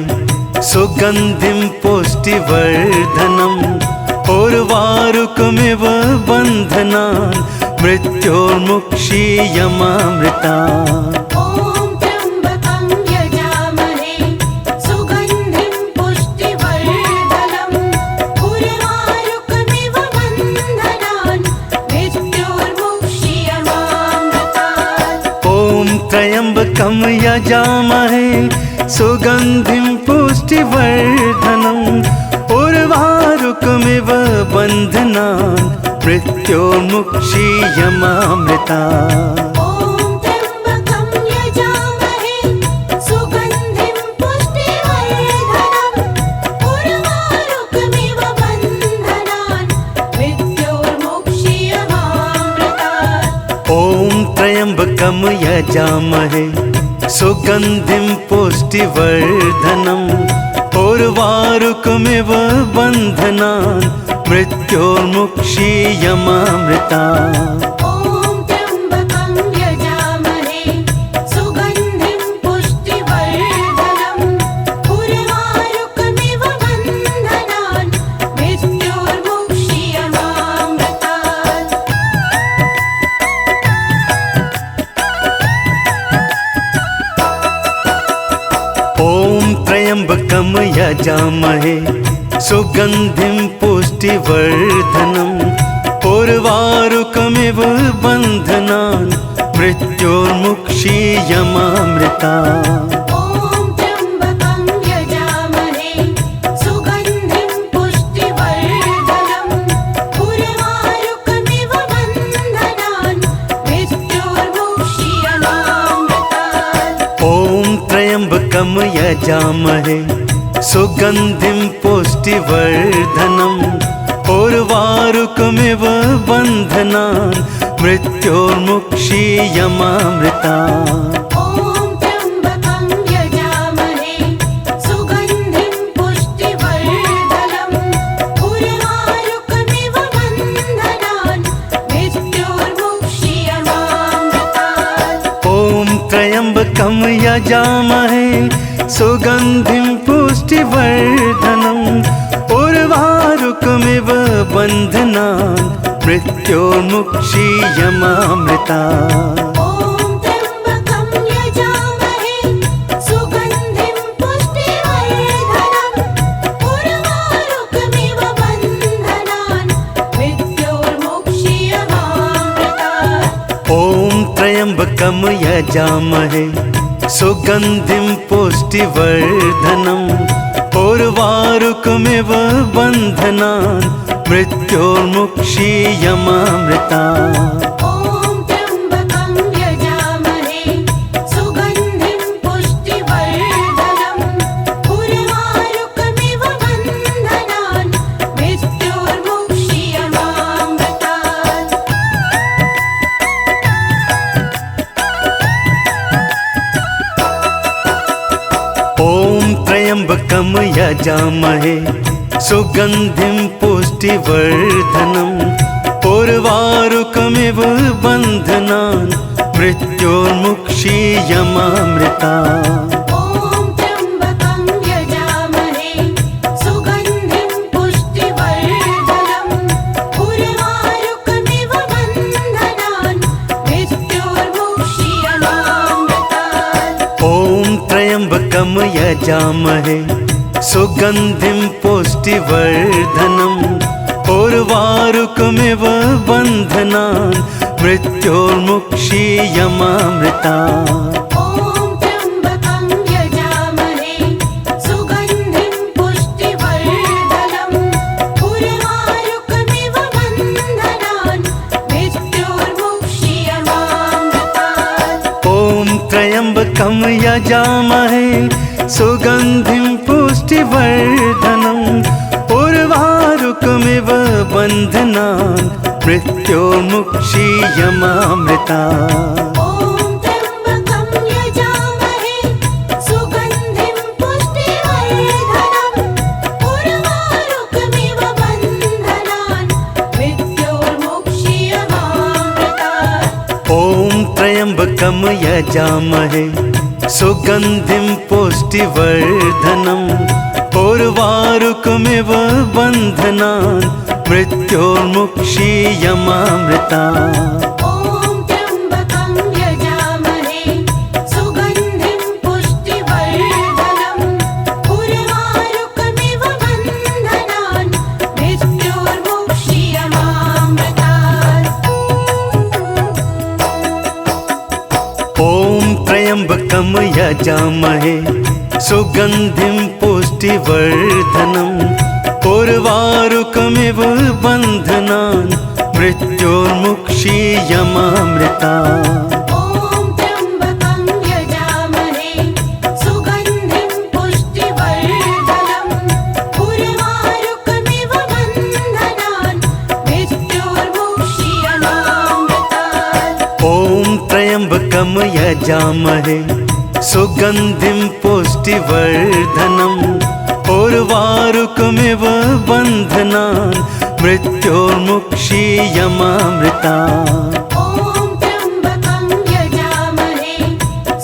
सुगन्धिं पुष्टिवर्धनम् उर्वारुकमिव बन्धनान् मृत्योर्मुक्षीयमामृता। ॐ त्र्यम्बकं यजामहे सुगन्धिं पुष्टिवर्धनम् उर्वारुकमिव बन्धनान् मृत्योर्मुक्षीयमामृतात्। ॐ त्र्यम्बकं यजामहे सुगन्धिं पुष्टिवर्धनम् उर्वारुकमिव बन्धनान् मृत्योर्मुक्षीयमामृता। ॐ त्र्यम्बकं यजामहे सुगन्धिं पुष्टिवर्धनम् उर्वारुकमिव बन्धनान् मृत्योर्मुक्षीयमामृतात्। ॐ त्र्यम्बकं यजामहे सुगन्धिं पुष्टिवर्धनम् उर्वारुकमिव बन्धनान् मृत्योर्मुक्षीयमामृता। ॐ त्र्यम्बकं यजामहे सुगन्धिं पुष्टिवर्धनम् उर्वारुकमिव बन्धनान् मृत्योर्मुक्षीयमामृतात्। ॐ त्र्यम्बकं यजामहे सुगन्धिं पुष्टिवर्धनम् उर्वारुकमिव बन्धनान् मृत्योर्मुक्षीयमामृता। ॐ त्र्यम्बकं यजामहे सुगन्धिं पुष्टिवर्धनम् उर्वारुकमिव बन्धनान् मृत्योर्मुक्षीयमामृतात्। ॐ त्र्यम्बकं यजामहे सुगन्धिं पुष्टिवर्धनम् उर्वारुकमिव बन्धनान् मृत्योर्मुक्षीयमामृता। ॐ त्र्यम्बकं यजामहे सुगन्धिं पुष्टिवर्धनम् उर्वारुकमिव बन्धनान् मृत्योर्मुक्षीयमामृतात्। ॐ त्र्यम्बकं यजामहे सुगन्धिं पुष्टिवर्धनम् उर्वारुकमिव बन्धनान् मृत्योर्मुक्षीयमामृता। ॐ त्र्यम्बकं यजामहे सुगन्धिं पुष्टिवर्धनम् उर्वारुकमिव बन्धनान् मृत्योर्मुक्षीयमामृतात्। ॐ त्र्यम्बकं यजामहे सुगन्धिं पुष्टिवर्धनम् उर्वारुकमिव बन्धनान् मृत्योर्मुक्षीयमामृता। ॐ त्र्यम्बकं यजामहे सुगन्धिं पुष्टिवर्धनम् उर्वारुकमिव बन्धनान् मृत्योर्मुक्षीयमामृतात्। ॐ त्र्यम्बकं यजामहे सुगन्धिं पुष्टिवर्धनम् उर्वारुकमिव बन्धनान् मृत्योर्मुक्षीयमामृता। ॐ त्र्यम्बकं यजामहे सुगन्धिं पुष्टिवर्धनम् उर्वारुकमिव बन्धनान् मृत्योर्मुक्षीयमामृतात्। ॐ त्र्यम्बकं यजामहे सुगन्धिं पुष्टिवर्धनम् उर्वारुकमिव बन्धनान् मृत्योर्मुक्षीयमामृता। ॐ त्र्यम्बकं यजामहे सुगन्धिं पुष्टिवर्धनम् उर्वारुकमिव बन्धनान् मृत्योर्मुक्षीयमामृतात्। ॐ त्र्यम्बकं यजामहे सुगन्धिं पुष्टिवर्धनम् उर्वारुकमिव बन्धनान् मृत्योर्मुक्षीयमामृता। ॐ त्र्यम्बकं यजामहे सुगन्धिं पुष्टिवर्धनम् उर्वारुकमिव बन्धनान् मृत्योर्मुक्षीयमामृतात्। ॐ त्र्यम्बकं यजामहे सुगन्धिं पुष्टिवर्धनम् उर्वारुकमिव बन्धनान् मृत्योर्मुक्षीयमामृतात्। ॐ त्र्यम्बकं यजामहे सुगन्धिं पुष्टिवर्धनम् उर्वारुकमिव बन्धनान् मृत्योर्मुक्षीयमामृतात्। ॐ त्र्यम्बकं यजामहे सुगन्धिं पुष्टिवर्धनम् उर्वारुकमिव बन्धनान् मृत्योर्मुक्षीयमामृतात्। ॐ त्र्यम्बकं यजामहे सुगन्धिं पुष्टिवर्धनम् उर्वारुकमिव बन्धनान् मृत्योर्मुक्षीयमामृतात्। ॐ त्र्यम्बकं यजामहे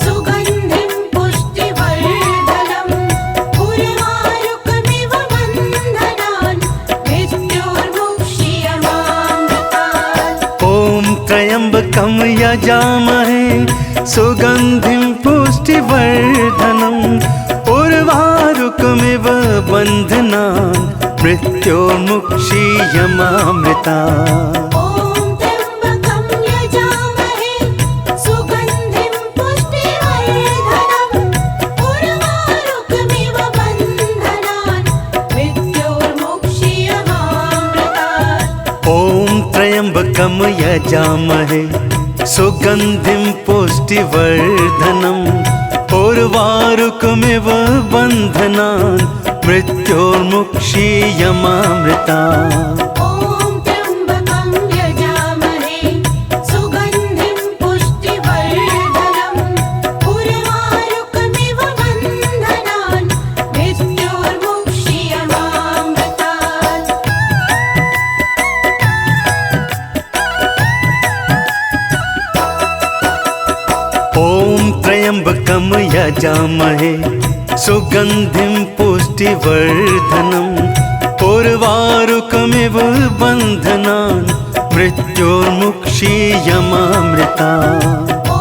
सुगन्धिं पुष्टिवर्धनम् उर्वारुकमिव बन्धनान् मृत्योर्मुक्षीयमामृतात्। ॐ त्र्यम्बकं यजामहे सुगन्धिं पुष्टिवर्धनम् उर्वारुकमिव बन्धनान् मृत्योर्मुक्षीयमामृतात्। ॐ त्र्यम्बकं यजामहे सुगन्धिं पुष्टिवर्धनम् उर्वारुकमिव बन्धनान् मृत्योर्मुक्षीयमामृतात्। ॐ त्र्यम्बकं यजामहे सुगन्धिं पुष्टिवर्धनम् उर्वारुकमिव बन्धनान् मृत्योर्मुक्षीयमामृतात्। ॐ त्र्यम्बकं यजामहे सुगन्धिं पुष्टिवर्धनम् उर्वारुकमिव बन्धनान् मृत्योर्मुक्षीयमामृतात्। ॐ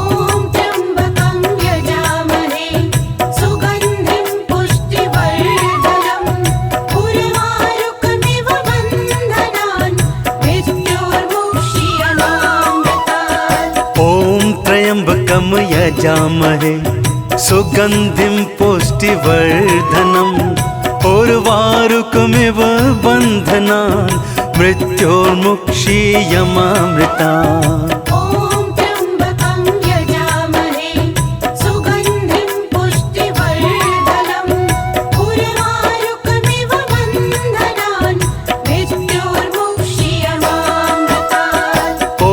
त्र्यम्बकं यजामहे सुगन्धिं पुष्टिवर्धनम् उर्वारुकमिव बन्धनान् मृत्योर्मुक्षीयमामृतात्। ॐ त्र्यम्बकं यजामहे सुगन्धिं पुष्टिवर्धनम् उर्वारुकमिव बन्धनान् मृत्योर्मुक्षीयमामृतात्। ॐ त्र्यम्बकं यजामहे सुगन्धिं पुष्टिवर्धनम् उर्वारुकमिव बन्धनान् मृत्योर्मुक्षीयमामृतात्। ॐ त्र्यम्बकं यजामहे सुगन्धिं पुष्टिवर्धनम् उर्वारुकमिव बन्धनान् मृत्योर्मुक्षीयमामृतात्। ॐ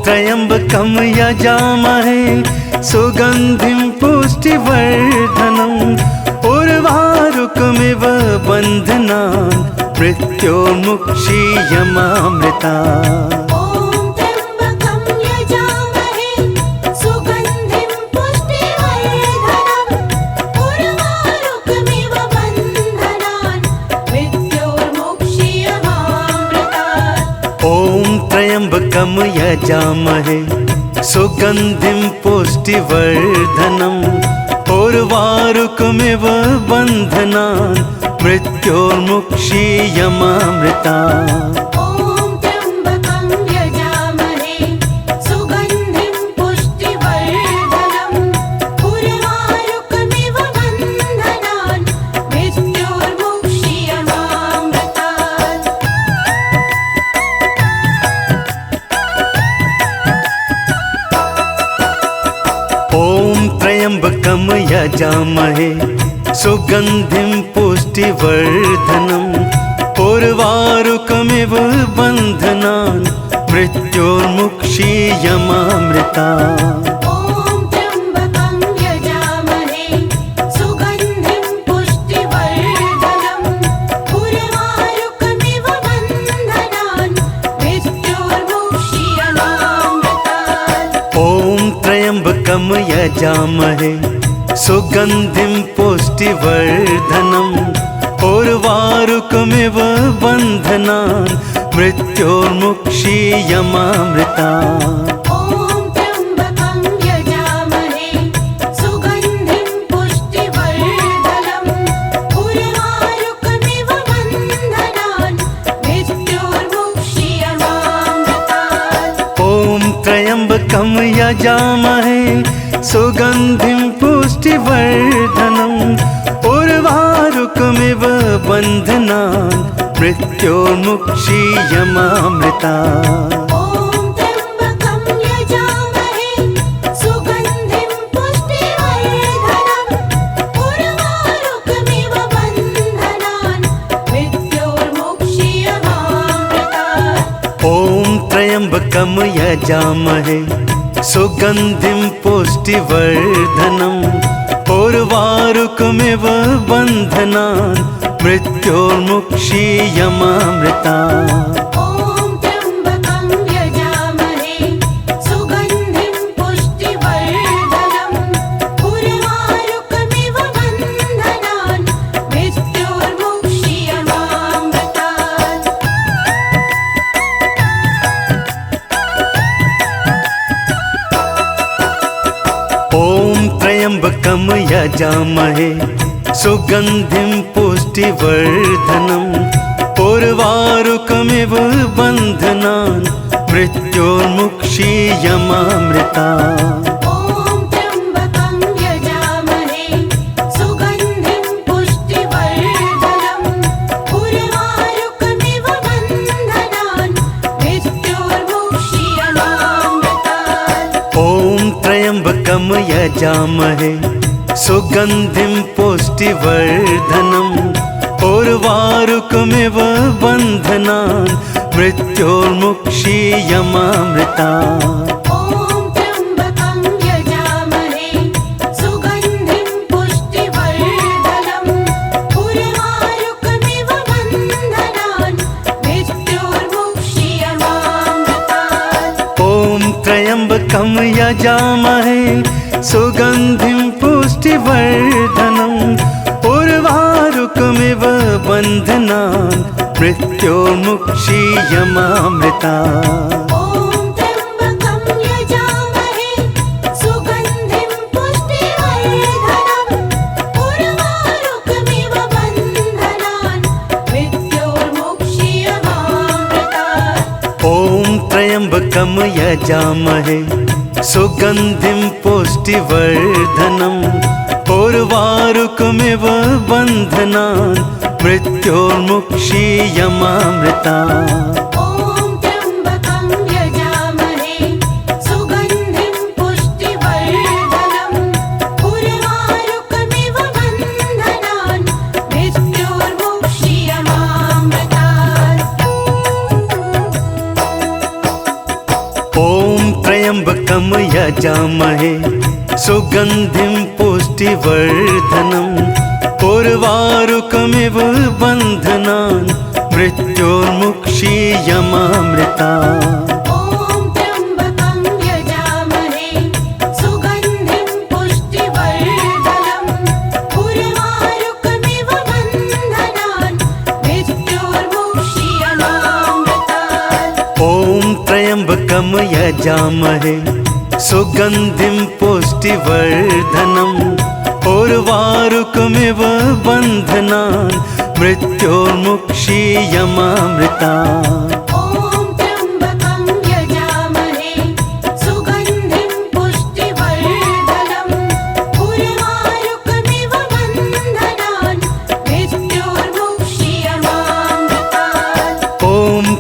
त्र्यम्बकं यजामहे सुगन्धिं पुष्टिवर्धनम् उर्वारुकमिव बन्धनान् मृत्योर्मुक्षीयमामृतात्। ॐ त्र्यम्बकं यजामहे सुगन्धिं पुष्टिवर्धनम् उर्वारुकमिव बन्धनान् मृत्योर्मुक्षीयमामृतात्। ॐ त्र्यम्बकं यजामहे सुगन्धिं पुष्टिवर्धनम् उर्वारुकमिव बन्धनान् मृत्योर्मुक्षीयमामृतात्। ॐ त्र्यम्बकं यजामहे सुगन्धिं पुष्टिवर्धनम् उर्वारुकमिव बन्धनान् मृत्योर्मुक्षीयमामृतात्। ॐ त्र्यम्बकं यजामहे सुगन्धिं पुष्टिवर्धनम् उर्वारुकमिव बन्धनान् मृत्योर्मुक्षीयमामृतात्। ॐ त्र्यम्बकं यजामहे सुगन्धिं पुष्टिवर्धनम् उर्वारुकमिव बन्धनान् मृत्योर्मुक्षीयमामृतात्। ॐ त्र्यम्बकं यजामहे सुगन्धिं पुष्टिवर्धनम् उर्वारुकमिव बन्धनान् मृत्योर्मुक्षीयमामृतात्। ॐ त्र्यम्बकं यजामहे सुगन्धिं पुष्टिवर्धनम् उर्वारुकमिव बन्धनान् मृत्योर्मुक्षीयमामृतात्। ॐ त्र्यम्बकं यजामहे सुगन्धिं पुष्टिवर्धनम् उर्वारुकमिव बन्धनान् मृत्योर्मुक्षीयमामृतात्। ॐ त्र्यम्बकं यजामहे सुगन्धिं पुष्टिवर्धनम् उर्वारुकमिव बन्धनान् मृत्योर्मुक्षीयमामृतात्। ॐ त्र्यम्बकं यजामहे सुगन्धिं पुष्टिवर्धनम् उर्वारुकमिव बन्धनान् मृत्योर्मुक्षीयमामृतात्। ॐ त्र्यम्बकं यजामहे सुगन्धिं पुष्टिवर्धनम् उर्वारुकमिव बन्धनान् मृत्योर्मुक्षीयमामृतात्। ॐ त्र्यम्बकं यजामहे सुगन्धिं पुष्टिवर्धनम् उर्वारुकमिव बन्धनान् मृत्योर्मुक्षीयमामृतात्। ॐ त्र्यम्बकं यजामहे सुगन्धिं पुष्टिवर्धनम् उर्वारुकमिव बन्धनान् मृत्योर्मुक्षीयमामृतात्। ॐ त्र्यम्बकं यजामहे सुगन्धिं पुष्टिवर्धनम् उर्वारुकमिव बन्धनान् मृत्योर्मुक्षीयमामृतात्। ॐ त्र्यम्बकं यजामहे सुगन्धिं पुष्टिवर्धनम् उर्वारुकमिव बन्धनान् मृत्योर्मुक्षीयमामृतात्। ॐ त्र्यम्बकं यजामहे सुगन्धिं पुष्टिवर्धनम् उर्वारुकमिव बन्धनान् मृत्योर्मुक्षीयमामृतात्। ॐ त्र्यम्बकं यजामहे सुगन्धिं पुष्टिवर्धनम् उर्वारुकमिव बन्धनान् मृत्योर्मुक्षीयमामृतात्। ॐ त्र्यम्बकं यजामहे सुगन्धिं पुष्टिवर्धनम् उर्वारुकमिव बन्धनान् मृत्योर्मुक्षीयमामृतात्। ॐ त्र्यम्बकं यजामहे सुगन्धिं पुष्टिवर्धनम् उर्वारुकमिव बन्धनान् मृत्योर्मुक्षीयमामृतात्। ॐ त्र्यम्बकं यजामहे सुगन्धिं पुष्टिवर्धनम् उर्वारुकमिव बन्धनान् मृत्योर्मुक्षीयमामृतात्। ॐ त्र्यम्बकं यजामहे सुगन्धिं पुष्टिवर्धनम् उर्वारुकमिव बन्धनान् मृत्योर्मुक्षीयमामृतात्। ॐ त्र्यम्बकं यजामहे सुगन्धिं पुष्टिवर्धनम् उर्वारुकमिव बन्धनान् मृत्योर्मुक्षीयमामृतात्। ॐ त्र्यम्बकं यजामहे सुगन्धिं पुष्टिवर्धनम् उर्वारुकमिव बन्धनान् मृत्योर्मुक्षीयमामृतात्। ॐ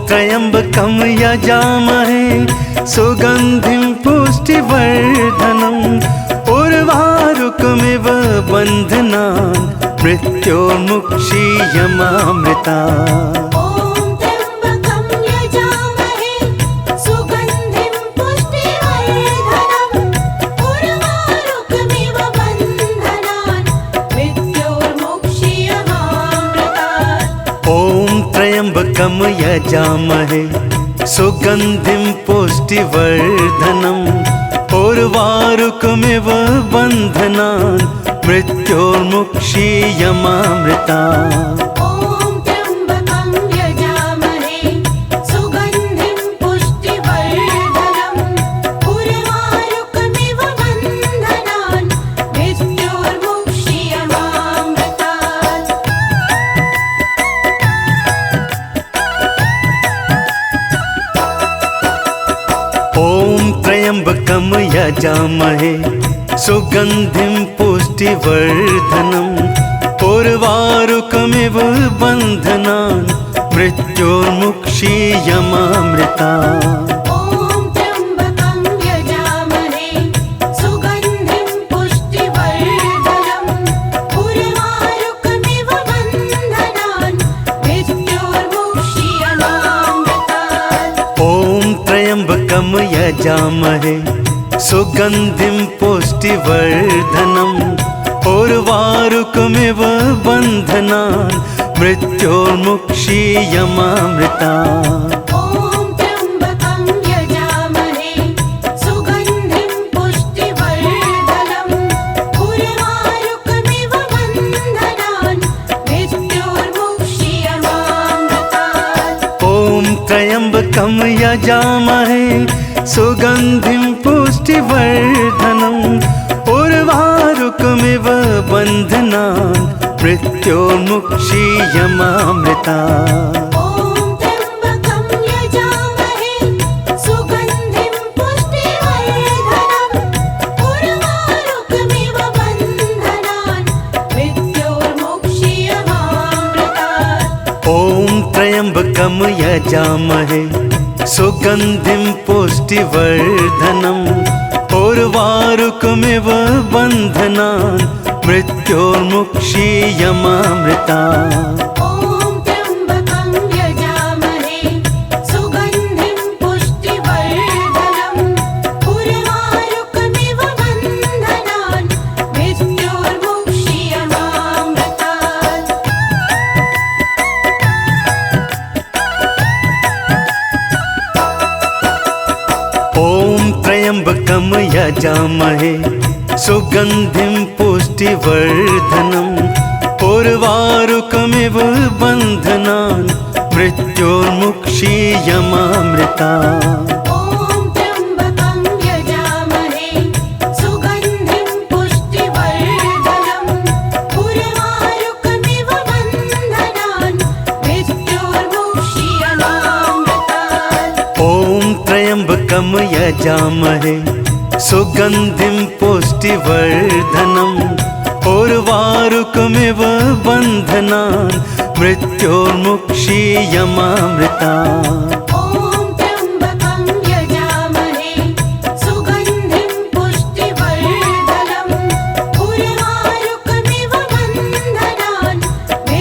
त्र्यम्बकं यजामहे सुगन्धिं पुष्टिवर्धनम् उर्वारुकमिव बन्धनान् मृत्योर्मुक्षीयमामृतात्। ॐ त्र्यम्बकं यजामहे सुगन्धिं पुष्टिवर्धनम् उर्वारुकमिव बन्धनान् मृत्योर्मुक्षीयमामृतात्। ॐ त्र्यम्बकं यजामहे सुगन्धिं पुष्टिवर्धनम् उर्वारुकमिव बन्धनान् मृत्योर्मुक्षीयमामृता ॐ त्र्यम्बकं यजामहे सुगन्धिं पुष्टिवर्धनम् उर्वारुकमिव बन्धनान् मृत्योर्मुक्षीयमामृतात् ॐ त्र्यम्बकं यजामहे सुगन्धिं पुष्टिवर्धनम् उर्वारुकमिव बन्धनान् मृत्योर्मुक्षीयमामृता ॐ त्र्यम्बकं यजामहे सुगन्धिं पुष्टिवर्धनम् उर्वारुकमिव बन्धनान् मृत्योर्मुक्षीयमामृतात् ॐ त्र्यम्बकं यजामहे सुगन्धिं पुष्टिवर्धनम् उर्वारुकमिव बन्धनान् मृत्योर्मुक्षीयमामृता ॐ त्र्यम्बकं यजामहे सुगन्धिं पुष्टिवर्धनम् उर्वारुकमिव बन्धनान् मृत्योर्मुक्षीयमामृतात् ॐ त्र्यम्बकं यजामहे सुगन्धिं पुष्टिवर्धनम् उर्वारुकमिव बन्धनान् मृत्योर्मुक्षीयमामृता ॐ त्र्यम्बकं यजामहे सुगन्धिं पुष्टिवर्धनम् उर्वारुकमिव बन्धनान् मृत्योर्मुक्षीयमामृतात् ॐ त्र्यम्बकं यजामहे सुगन्धिं पुष्टिवर्धनम् उर्वारुकमिव बन्धनान् मृत्योर्मुक्षीयमामृता ॐ त्र्यम्बकं यजामहे सुगन्धिं पुष्टिवर्धनम् उर्वारुकमिव बन्धनान् मृत्योर्मुक्षीयमामृतात् ॐ त्र्यम्बकं यजामहे सुगन्धिं पुष्टिवर्धनम् उर्वारुकमिव बन्धनान् मृत्योर्मुक्षीयमामृता ॐ त्र्यम्बकं यजामहे सुगन्धिं पुष्टिवर्धनम् उर्वारुकमिव बन्धनान् मृत्योर्मुक्षीयमामृतात् ॐ त्र्यम्बकं यजामहे सुगन्धिं पुष्टिवर्धनम् उर्वारुकमिव बन्धनान् मृत्योर्मुक्षीयमामृता ॐ त्र्यम्बकं यजामहे सुगन्धिं पुष्टिवर्धनम् उर्वारुकमिव बन्धनान्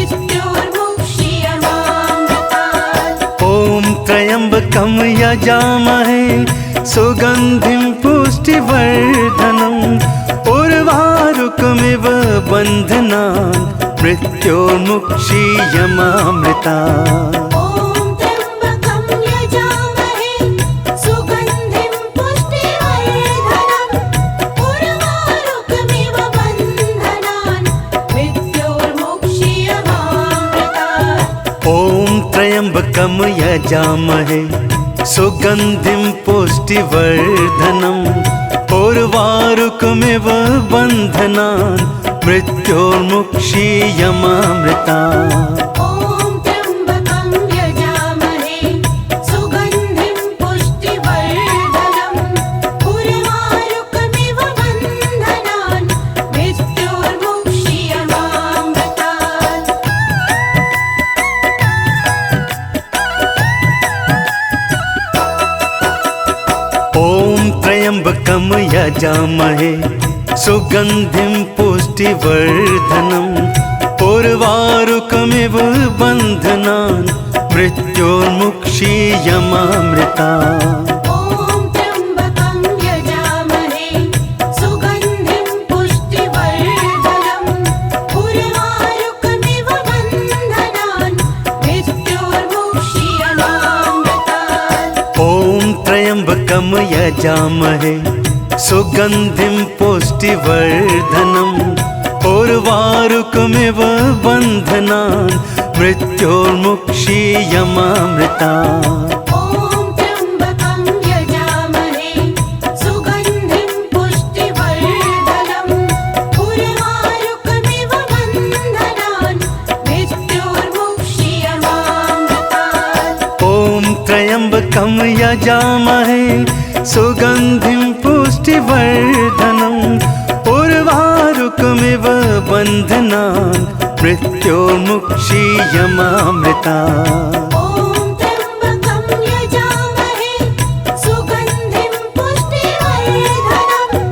मृत्योर्मुक्षीयमामृतात् ॐ त्र्यम्बकं यजामहे सुगन्धिं पुष्टिवर्धनम् उर्वारुकमिव बन्धनान् मृत्योर्मुक्षीयमामृता ॐ त्र्यम्बकं यजामहे सुगन्धिं पुष्टिवर्धनम् उर्वारुकमिव बन्धनान् मृत्योर्मुक्षीयमामृतात् ॐ त्र्यम्बकं यजामहे सुगन्धिं पुष्टिवर्धनम् उर्वारुकमिव बन्धनान् मृत्योर्मुक्षीयमामृता ॐ त्र्यम्बकं यजामहे सुगन्धिं पुष्टिवर्धनम् उर्वारुकमिव बन्धनान् मृत्योर्मुक्षीयमामृतात् ॐ त्र्यम्बकं यजामहे सुगन्धिं पुष्टिवर्धनम् उर्वारुकमिव बन्धनान् मृत्योर्मुक्षीयमामृता ॐ त्र्यम्बकं यजामहे सुगन्धिं पुष्टिवर्धनम् उर्वारुकमिव बन्धनान् मृत्योर्मुक्षीयमामृतात् ॐ त्र्यम्बकं यजामहे सुगन्धिं पुष्टिवर्धनम् उर्वारुकमिव बन्धनान् मृत्योर्मुक्षीयमामृतात्। ॐ त्र्यम्बकं यजामहे सुगन्धिं पुष्टिवर्धनम् उर्वारुकमिव बन्धनान् मृत्योर्मुक्षीयमामृतात्। ॐ त्र्यम्बकं यजामहे सुगन्धिं पुष्टिवर्धनम् उर्वारुकमिव बन्धनान् मृत्योर्मुक्षीयमामृतात्। ॐ त्र्यम्बकं यजामहे सुगन्धिं पुष्टिवर्धनम्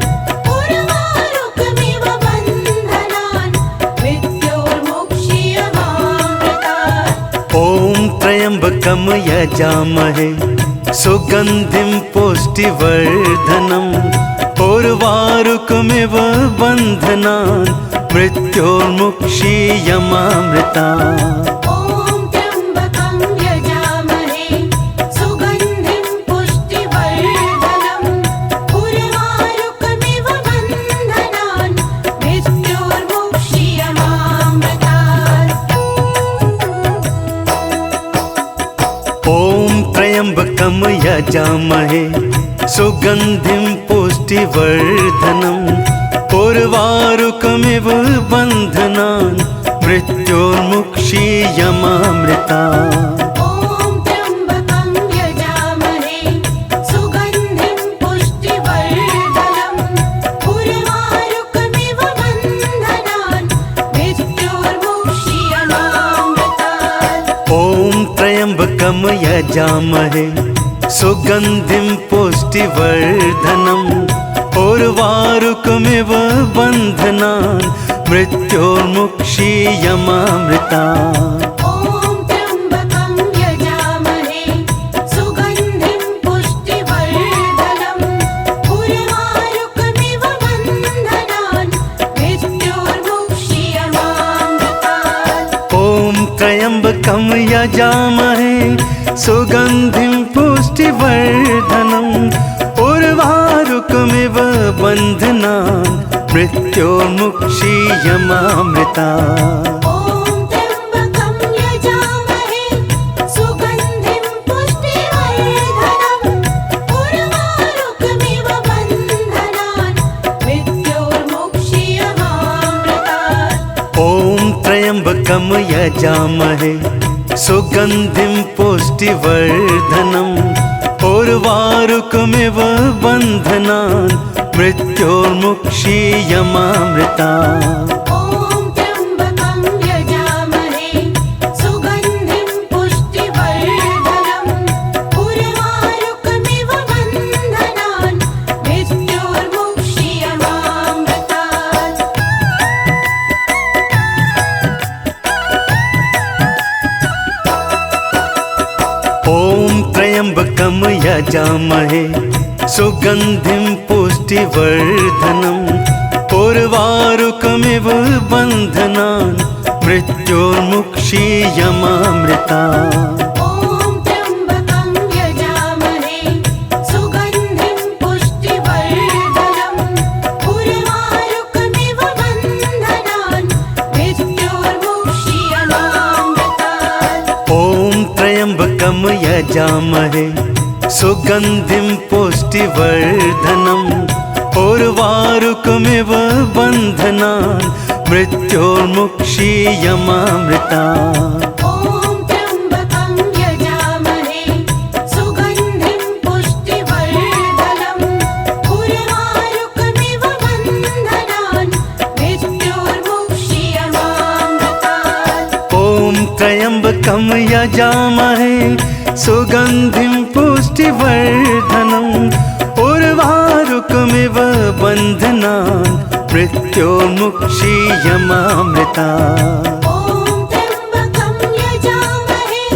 उर्वारुकमिव बन्धनान् मृत्योर्मुक्षीयमामृतात्। ॐ त्र्यम्बकं यजामहे सुगन्धिं पुष्टिवर्धनम् उर्वारुकमिव बन्धनान् मृत्योर्मुक्षीयमामृतात्। ॐ त्र्यम्बकं यजामहे सुगन्धिं पुष्टिवर्धनम् उर्वारुकमिव बन्धनान् मृत्योर्मुक्षीयमामृतात्। ॐ त्र्यम्बकं यजामहे सुगन्धिं पुष्टिवर्धनम् उर्वारुकमिव बन्धनान् मृत्योर्मुक्षीयमामृतात्। ॐ त्र्यम्बकं यजामहे सुगन्धिं पुष्टिवर्धनम् उर्वारुकमिव बन्धनान् मृत्योर्मुक्षीयमामृतात्। ॐ त्र्यम्बकं यजामहे सुगन्धिं पुष्टिवर्धनम् उर्वारुकमिव बन्धनान् मृत्योर्मुक्षीयमामृतात्। ॐ त्र्यम्बकं यजामहे सुगन्धिं पुष्टिवर्धनम् उर्वारुकमिव बन्धनान् मृत्योर्मुक्षीयमामृतात्। ॐ त्र्यम्बकं यजामहे सुगन्धिं पुष्टिवर्धनम् उर्वारुकमिव बन्धनान् मृत्योर्मुक्षीयमामृतात्। ॐ त्र्यम्बकं यजामहे सुगन्धिं पुष्टिवर्धनम् उर्वारुकमिव बन्धनान् मृत्योर्मुक्षीयमामृतात्। ॐ त्र्यम्बकं यजामहे सुगन्धिं पुष्टिवर्धनम् उर्वारुकमिव बन्धनान् मृत्योर्मुक्षीयमामृतात्। ॐ त्र्यम्बकं यजामहे सुगन्धिं पुष्टिवर्धनम् उर्वारुकमिव बन्धनान् मृत्योर्मुक्षीयमामृतात्। ॐ त्र्यम्बकं यजामहे सुगन्धिं पुष्टिवर्धनम् उर्वारुकमिव बन्धनान् मृत्योर्मुक्षीयमामृतात्। ॐ त्र्यम्बकं यजामहे सुगन्धिं पुष्टिवर्धनम् उर्वारुकमिव बन्धनान् मृत्योर्मुक्षीयमामृतात्। ॐ त्र्यम्बकं यजामहे सुगन्धिं पुष्टिवर्धनम् उर्वारुकमिव बन्धनान् मृत्योर्मुक्षीयमामृतात्। ॐ त्र्यम्बकं यजामहे सुगन्धिं पुष्टिवर्धनम् उर्वारुकमिव बन्धनान् मृत्योर्मुक्षीयमामृतात्। ॐ त्र्यम्बकं यजामहे सुगन्धिं पुष्टिवर्धनम् उर्वारुकमिव बन्धनान् मृत्योर्मुक्षीयमामृतात्। ॐ त्र्यम्बकं यजामहे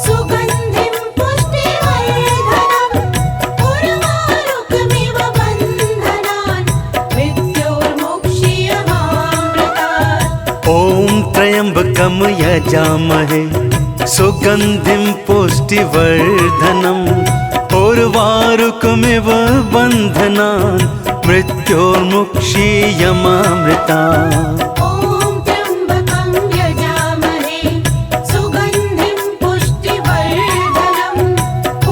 सुगन्धिं पुष्टिवर्धनम् उर्वारुकमिव बन्धनान् मृत्योर्मुक्षीयमामृतात्। ॐ त्र्यम्बकं यजामहे सुगन्धिं पुष्टिवर्धनम् उर्वारुकमिव बन्धनान् मृत्योर्मुक्षीयमामृता। ॐ त्र्यम्बकं यजामहे सुगन्धिं पुष्टिवर्धनम्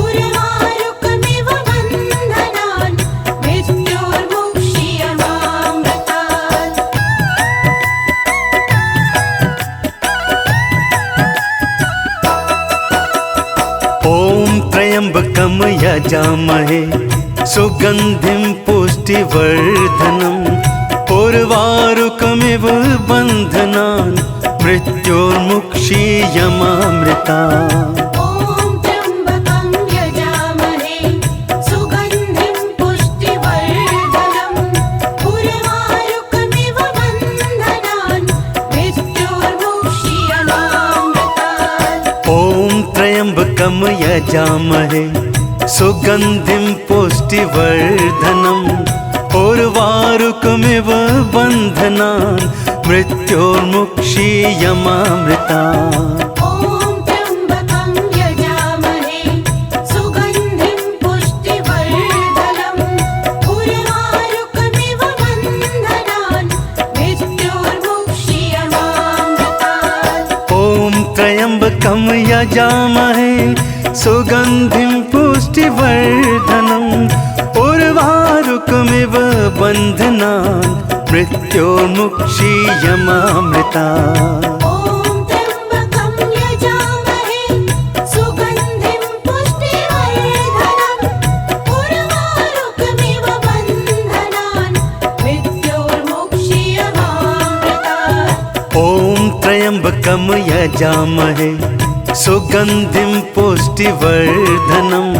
उर्वारुकमिव बन्धनान् मृत्योर्मुक्षीयमामृतात्। ॐ त्र्यम्बकं यजामहे सुगन्धिं पुष्टिवर्धनम् उर्वारुकमिव बन्धनान् मृत्योर्मुक्षीयमामृता। ॐ त्र्यम्बकं यजामहे सुगन्धिं पुष्टिवर्धनम् उर्वारुकमिव बन्धनान् मृत्योर्मुक्षीयमामृतात्। ॐ त्र्यम्बकं यजामहे सुगन्धिं पुष्टिवर्धनम् उर्वारुकमिव बन्धनान् मृत्योर्मुक्षीयमामृता। ॐ त्र्यम्बकं यजामहे सुगन्धिं पुष्टिवर्धनम् उर्वारुकमिव बन्धनान् मृत्योर्मुक्षीयमामृतात्। ॐ त्र्यम्बकं यजामहे सुगन्धिं पुष्टिवर्धनम् उर्वारुकमिव बन्धनान् मृत्योर्मुक्षीयमामृता। ॐ त्र्यम्बकं यजामहे सुगन्धिं पुष्टिवर्धनम् उर्वारुकमिव बन्धनान् मृत्योर्मुक्षीयमामृतात्। ॐ त्र्यम्बकं यजामहे सुगन्धिं पुष्टिवर्धनम्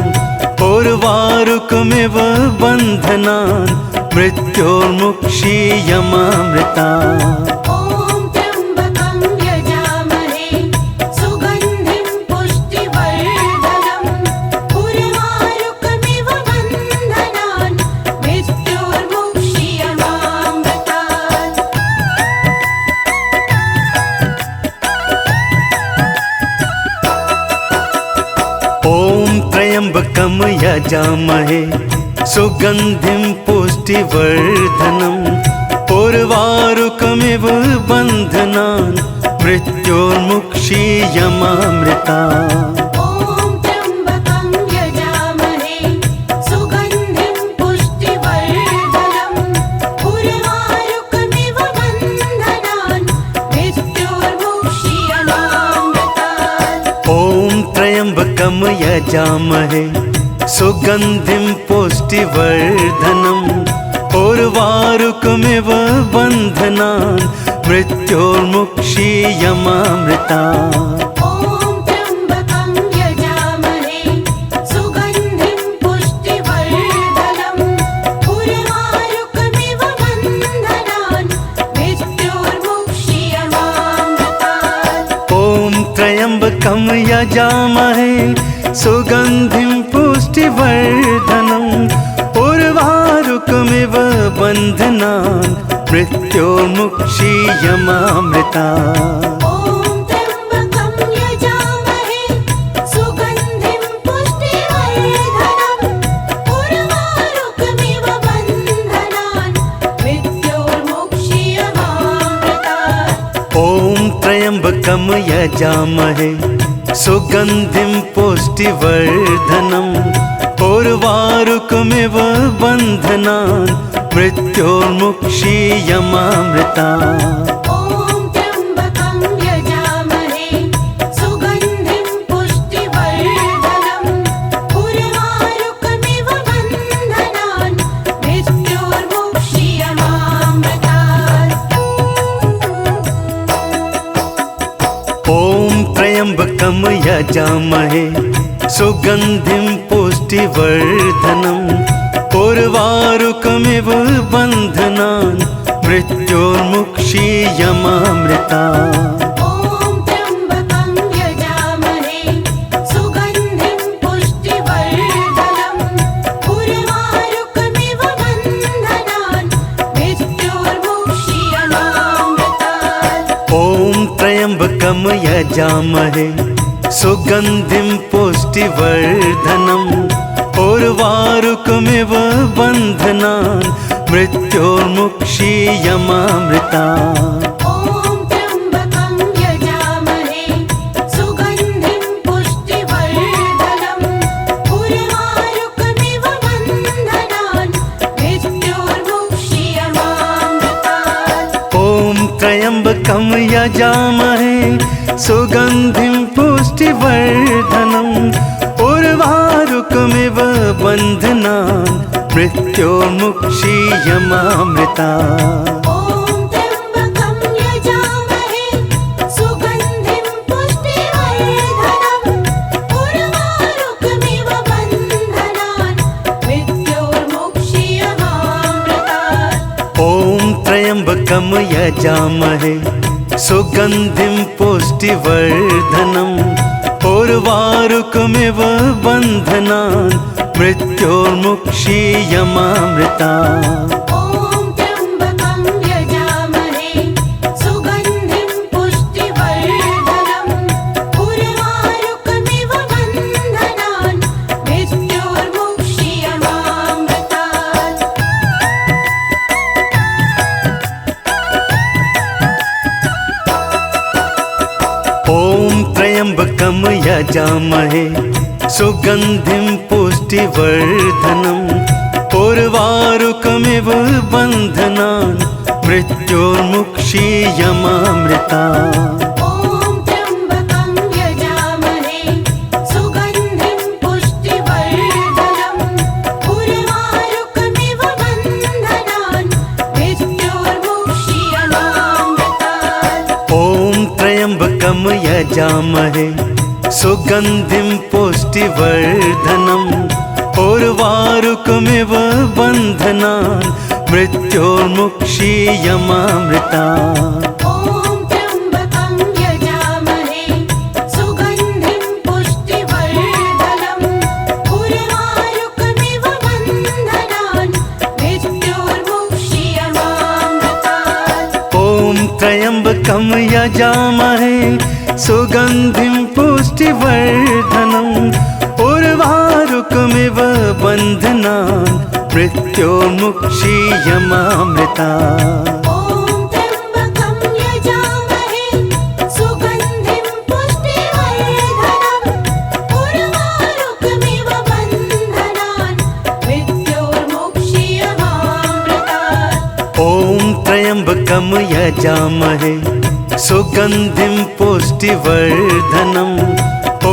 उर्वारुकमिव बन्धनान् मृत्योर्मुक्षीयमामृता। ॐ त्र्यम्बकं यजामहे सुगन्धिं पुष्टिवर्धनम् उर्वारुकमिव बन्धनान् मृत्योर्मुक्षीयमामृतात्। ॐ त्र्यम्बकं यजामहे सुगन्धिं पुष्टिवर्धनम् उर्वारुकमिव बन्धनान् मृत्योर्मुक्षीयमामृता। ॐ त्र्यम्बकं यजामहे सुगन्धिं पुष्टिवर्धनम् उर्वारुकमिव बन्धनान् मृत्योर्मुक्षीयमामृतात्। ॐ त्र्यम्बकं यजामहे सुगन्धिं पुष्टिवर्धनम् उर्वारुकमिव बन्धनान् मृत्योर्मुक्षीयमामृता। ॐ त्र्यम्बकं यजामहे सुगन्धिं पुष्टिवर्धनम् उर्वारुकमिव बन्धनान् मृत्योर्मुक्षीयमामृतात्। ॐ त्र्यम्बकं यजामहे सुगन्धिं पुष्टिवर्धनम् उर्वारुकमिव बन्धनान् मृत्योर्मुक्षीयमामृता। ॐ त्र्यम्बकं यजामहे सुगन्धिं पुष्टिवर्धनम् उर्वारुकमिव बन्धनान् मृत्योर्मुक्षीयमामृतात्। ॐ त्र्यम्बकं यजामहे सुगन्धिं पुष्टिवर्धनम् उर्वारुकमिव बन्धनान् मृत्योर्मुक्षीयमामृता। ॐ त्र्यम्बकं यजामहे सुगन्धिं पुष्टिवर्धनम् उर्वारुकमिव बन्धनान् मृत्योर्मुक्षीयमामृतात्। ॐ त्र्यम्बकं यजामहे सुगन्धिं पुष्टिवर्धनम् उर्वारुकमिव बन्धनान् मृत्योर्मुक्षीयमामृता। ॐ त्र्यम्बकं यजामहे सुगन्धिं पुष्टिवर्धनम् उर्वारुकमिव बन्धनान् मृत्योर्मुक्षीयमामृतात्। ॐ त्र्यम्बकं यजामहे सुगन्धिं पुष्टिवर्धनम् उर्वारुकमिव बन्धनान् मृत्योर्मुक्षीयमामृता। ॐ त्र्यम्बकं यजामहे सुगन्धिं पुष्टिवर्धनम् उर्वारुकमिव बन्धनान् मृत्योर्मुक्षीयमामृतात्। ॐ त्र्यम्बकं यजामहे सुगन्धिं पुष्टिवर्धनम् उर्वारुकमिव बन्धनान् मृत्योर्मुक्षीयमामृता। ॐ त्र्यम्बकं यजामहे सुगन्धिं पुष्टिवर्धनम् उर्वारुकमिव बन्धनान् मृत्योर्मुक्षीयमामृतात्। ॐ त्र्यम्बकं यजामहे सुगन्धिं पुष्टिवर्धनम् उर्वारुकमिव बन्धनान् मृत्योर्मुक्षीयमामृता। ॐ त्र्यम्बकं यजामहे सुगन्धिं पुष्टिवर्धनम् उर्वारुकमिव बन्धनान् मृत्योर्मुक्षीयमामृतात्। ॐ त्र्यम्बकं यजामहे सुगन्धिं पुष्टिवर्धनम् उर्वारुकमिव बन्धनान् मृत्योर्मुक्षीयमामृता। ॐ त्र्यम्बकं यजामहे सुगन्धिं पुष्टिवर्धनम् उर्वारुकमिव बन्धनान् मृत्योर्मुक्षीयमामृतात्। ॐ त्र्यम्बकं यजामहे सुगन्धिं पुष्टिवर्धनम् उर्वारुकमिव बन्धनान् मृत्योर्मुक्षीयमामृता। ॐ त्र्यम्बकं यजामहे सुगन्धिं पुष्टिवर्धनम् उर्वारुकमिव बन्धनान् मृत्योर्मुक्षीयमामृतात्। ॐ त्र्यम्बकं यजामहे सुगन्धिं पुष्टिवर्धनम् उर्वारुकमिव बन्धनान् मृत्योर्मुक्षीयमामृता। ॐ त्र्यम्बकं यजामहे सुगन्धिं पुष्टिवर्धनम् उर्वारुकमिव बन्धनान् मृत्योर्मुक्षीयमामृतात्। ॐ त्र्यम्बकं यजामहे सुगन्धिं पुष्टिवर्धनम्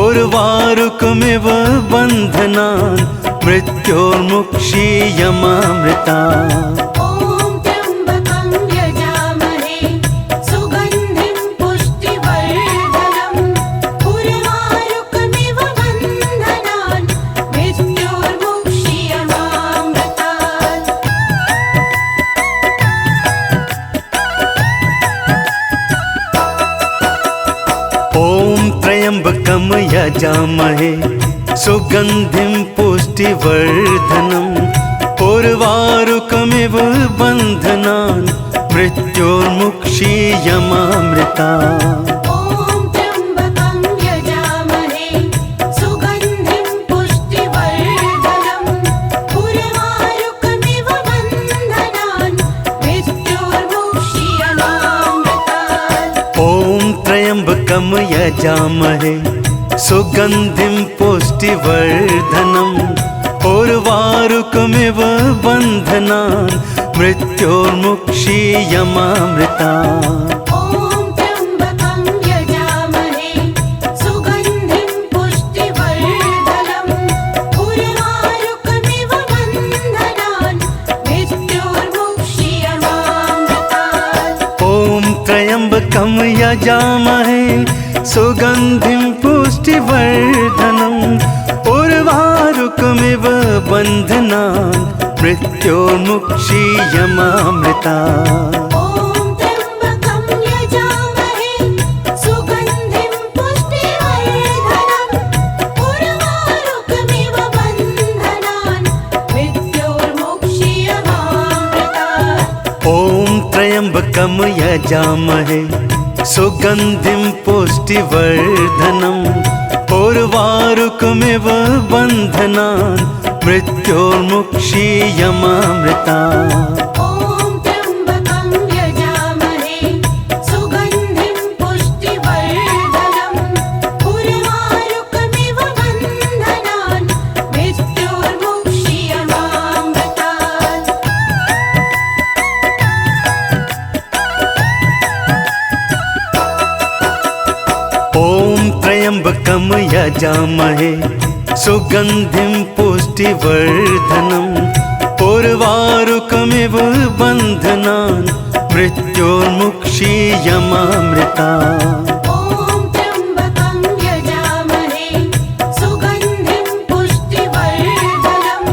उर्वारुकमिव बन्धनान् मृत्योर्मुक्षीयमामृता। ॐ त्र्यम्बकं यजामहे सुगन्धिं पुष्टिवर्धनम् उर्वारुकमिव बन्धनान् मृत्योर्मुक्षीयमामृतात्। ॐ त्र्यम्बकं यजामहे सुगन्धिं पुष्टिवर्धनम् उर्वारुकमिव बन्धनान् मृत्योर्मुक्षीयमामृता। ॐ त्र्यम्बकं यजामहे सुगन्धिं पुष्टिवर्धनम् उर्वारुकमिव बन्धनान् मृत्योर्मुक्षीयमामृतात्। ॐ त्र्यम्बकं यजामहे सुगन्धिं पुष्टिवर्धनम् उर्वारुकमिव बन्धनान् मृत्योर्मुक्षीयमामृता। ॐ त्र्यम्बकं यजामहे सुगन्धिं पुष्टिवर्धनम् उर्वारुकमिव बन्धनान् मृत्योर्मुक्षीयमामृतात्। ॐ त्र्यम्बकं यजामहे सुगन्धिं पुष्टिवर्धनम् उर्वारुकमिव बन्धनान् मृत्योर्मुक्षीयमामृता। ॐ त्र्यम्बकं यजामहे सुगन्धिं पुष्टिवर्धनम् उर्वारुकमिव बन्धनान् मृत्योर्मुक्षीयमामृतात्। ॐ त्र्यम्बकं यजामहे सुगन्धिं पुष्टिवर्धनम् उर्वारुकमिव बन्धनान् मृत्योर्मुक्षीयमामृता। ॐ त्र्यम्बकं यजामहे सुगन्धिं पुष्टिवर्धनम् उर्वारुकमिव बन्धनान् मृत्योर्मुक्षीयमामृतात्। ॐ त्र्यम्बकं यजामहे सुगन्धिं पुष्टिवर्धनम् उर्वारुकमिव बन्धनान् मृत्योर्मुक्षीयमामृता। ॐ त्र्यम्बकं यजामहे सुगन्धिं पुष्टिवर्धनम्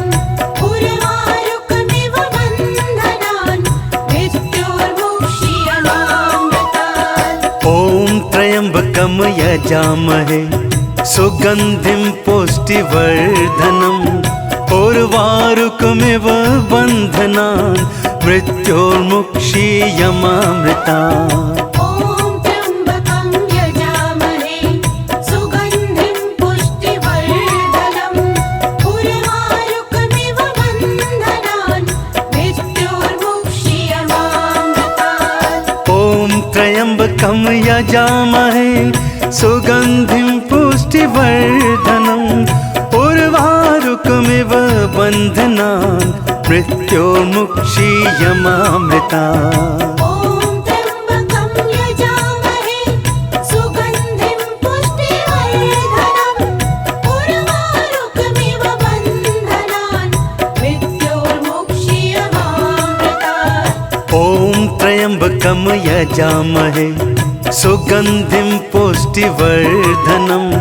उर्वारुकमिव बन्धनान् मृत्योर्मुक्षीयमामृतात्। ॐ त्र्यम्बकं यजामहे सुगन्धिं पुष्टिवर्धनम् उर्वारुकमिव बन्धनान् मृत्योर्मुक्षीयमामृता। ॐ त्र्यम्बकं यजामहे सुगन्धिं पुष्टिवर्धनम् उर्वारुकमिव बन्धनान् मृत्योर्मुक्षीयमामृतात्। ॐ त्र्यम्बकं यजामहे सुगन्धिं पुष्टिवर्धनम् उर्वारुकमिव बन्धनान् मृत्योर्मुक्षीयमामृता। ॐ त्र्यम्बकं यजामहे सुगन्धिं पुष्टिवर्धनम् उर्वारुकमिव बन्धनान् मृत्योर्मुक्षीयमामृतात्। ॐ त्र्यम्बकं यजामहे सुगन्धिं पुष्टिवर्धनम्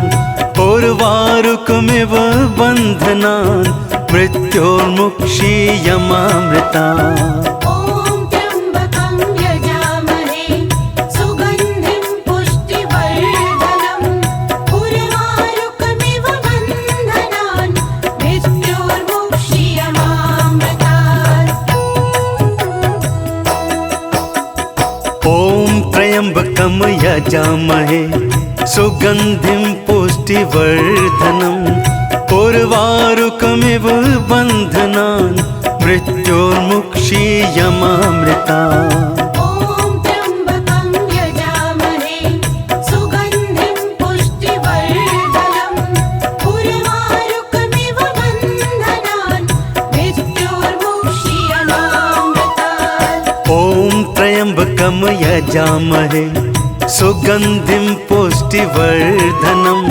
उर्वारुकमिव बन्धनान् मृत्योर्मुक्षीयमामृता। ॐ त्र्यम्बकं यजामहे सुगन्धिं पुष्टिवर्धनम् उर्वारुकमिव बन्धनान् मृत्योर्मुक्षीयमामृतात्। ॐ त्र्यम्बकं यजामहे सुगन्धिं पुष्टिवर्धनम् उर्वारुकमिव बन्धनान् मृत्योर्मुक्षीयमामृता। ॐ त्र्यम्बकं यजामहे सुगन्धिं पुष्टिवर्धनम् उर्वारुकमिव बन्धनान् मृत्योर्मुक्षीयमामृतात्। ॐ त्र्यम्बकं यजामहे सुगन्धिं पुष्टिवर्धनम्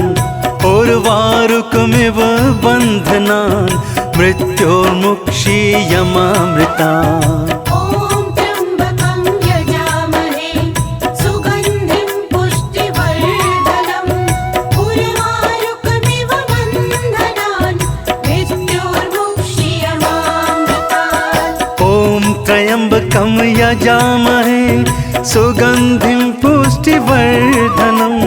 उर्वारुकमिव बन्धनान् मृत्योर्मुक्षीयमामृता। ॐ त्र्यम्बकं यजामहे सुगन्धिं पुष्टिवर्धनम् उर्वारुकमिव बन्धनान् मृत्योर्मुक्षीयमामृतात्। ॐ त्र्यम्बकं यजामहे सुगन्धिं पुष्टिवर्धनम्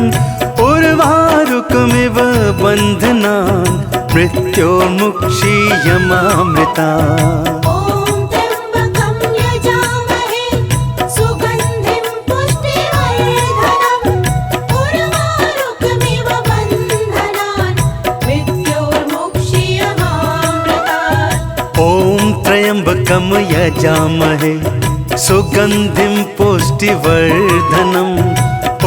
उर्वारुकमिव बन्धनान् मृत्योर्मुक्षीयमामृता। ॐ त्र्यम्बकं यजामहे सुगन्धिं पुष्टिवर्धनम् उर्वारुकमिव बन्धनान् मृत्योर्मुक्षीयमामृतात्। ॐ त्र्यम्बकं यजामहे सुगन्धिं पुष्टिवर्धनम्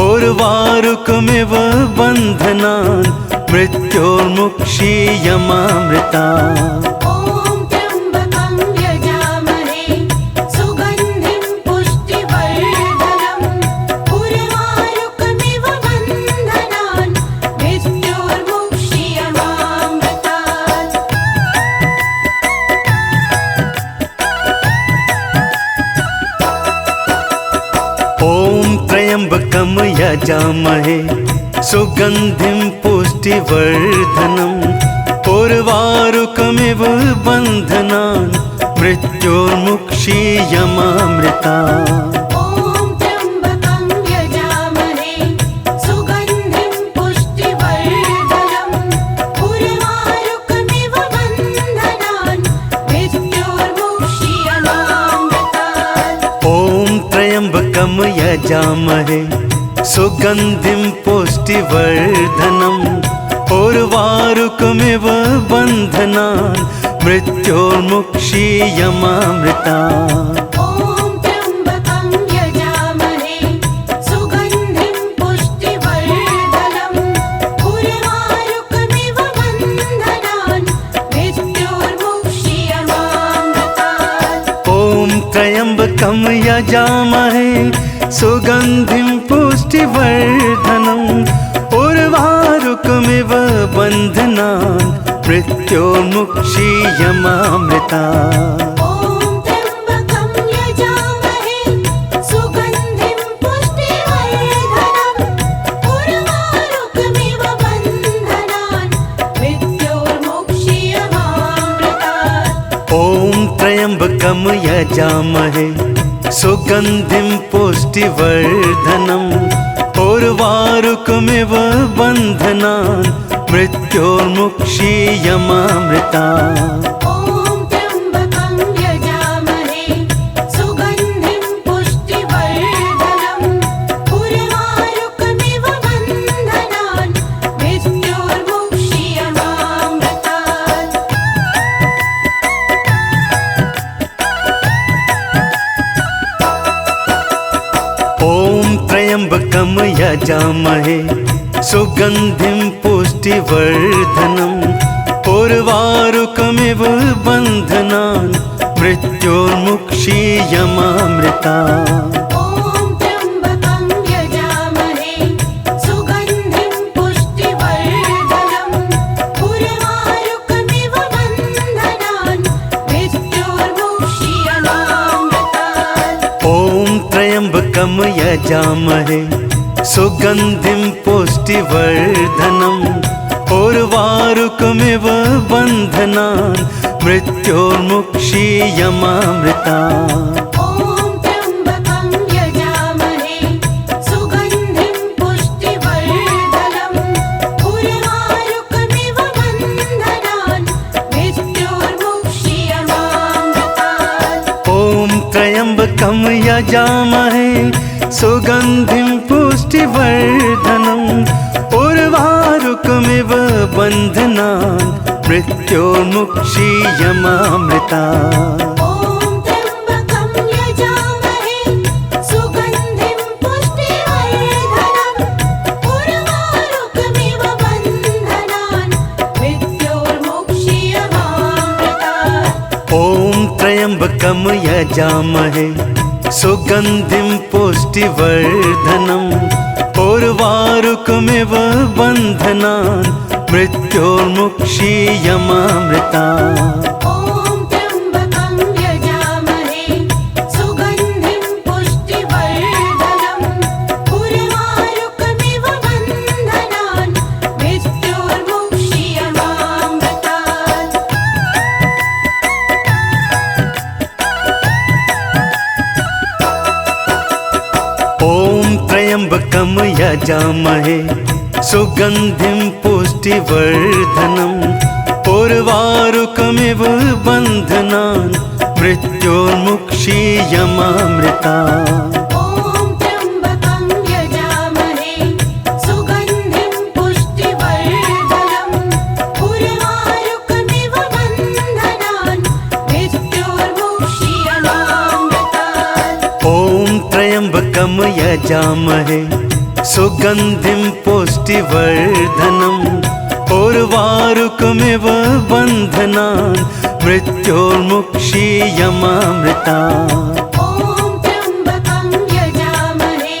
उर्वारुकमिव बन्धनान् मृत्योर्मुक्षीयमामृता। ॐ त्र्यम्बकं यजामहे सुगन्धिं पुष्टिवर्धनम् उर्वारुकमिव बन्धनान् मृत्योर्मुक्षीयमामृतात्। ॐ त्र्यम्बकं यजामहे सुगन्धिं पुष्टिवर्धनम् उर्वारुकमिव बन्धनान् मृत्योर्मुक्षीयमामृता। ॐ त्र्यम्बकं यजामहे सुगन्धिं पुष्टिवर्धनम् उर्वारुकमिव बन्धनान् मृत्योर्मुक्षीयमामृतात्। ॐ त्र्यम्बकं यजामहे सुगन्धिं पुष्टिवर्धनम् उर्वारुकमिव बन्धनान् मृत्योर्मुक्षीयमामृता। ॐ त्र्यम्बकं यजामहे सुगन्धिं पुष्टिवर्धनम् उर्वारुकमिव बन्धनान् मृत्योर्मुक्षीयमामृतात्। ॐ त्र्यम्बकं यजामहे सुगन्धिं पुष्टिवर्धनम् उर्वारुकमिव बन्धनान् मृत्योर्मुक्षीयमामृता। ॐ त्र्यम्बकं यजामहे सुगन्धिं पुष्टिवर्धनम् उर्वारुकमिव बन्धनान् मृत्योर्मुक्षीयमामृतात्। ॐ त्र्यम्बकं यजामहे सुगन्धिं पुष्टिवर्धनम् उर्वारुकमिव बन्धनान् मृत्योर्मुक्षीयमामृता। ॐ त्र्यम्बकं यजामहे सुगन्धिं पुष्टिवर्धनम् उर्वारुकमिव बन्धनान् मृत्योर्मुक्षीयमामृतात्। ॐ त्र्यम्बकं यजामहे सुगन्धिं पुष्टिवर्धनम् उर्वारुकमिव बन्धनान् मृत्योर्मुक्षीयमामृता। ॐ त्र्यम्बकं यजामहे सुगन्धिं पुष्टिवर्धनम् उर्वारुकमिव बन्धनान् मृत्योर्मुक्षीयमामृतात्। ॐ त्र्यम्बकं यजामहे सुगन्धिं पुष्टिवर्धनम् उर्वारुकमिव बन्धनान् मृत्योर्मुक्षीयमामृता। ॐ त्र्यम्बकं यजामहे सुगन्धिं पुष्टिवर्धनम् उर्वारुकमिव बन्धनान् मृत्योर्मुक्षीयमामृतात्। ॐ त्र्यम्बकं यजामहे सुगन्धिं पुष्टिवर्धनम् उर्वारुकमिव बन्धनान् मृत्योर्मुक्षीयमामृता। ॐ त्र्यम्बकं यजामहे सुगन्धिं पुष्टिवर्धनम् उर्वारुकमिव बन्धनान् मृत्योर्मुक्षीयमामृतात्। ॐ त्र्यम्बकं यजामहे सुगन्धिं पुष्टिवर्धनम् उर्वारुकमिव बन्धनान् मृत्योर्मुक्षीयमामृता। ॐ त्र्यम्बकं यजामहे सुगन्धिं पुष्टिवर्धनम् उर्वारुकमिव बन्धनान् मृत्योर्मुक्षीयमामृतात्। ॐ त्र्यम्बकं यजामहे सुगन्धिं पुष्टिवर्धनम् उर्वारुकमिव बन्धनान् मृत्योर्मुक्षीयमामृता। ॐ त्र्यम्बकं यजामहे सुगन्धिं पुष्टिवर्धनम् उर्वारुकमिव बन्धनान् मृत्योर्मुक्षीयमामृतात्। ॐ त्र्यम्बकं यजामहे सुगन्धिं पुष्टिवर्धनम् उर्वारुकमिव बन्धनान् मृत्योर्मुक्षीयमामृता। ॐ त्र्यम्बकं यजामहे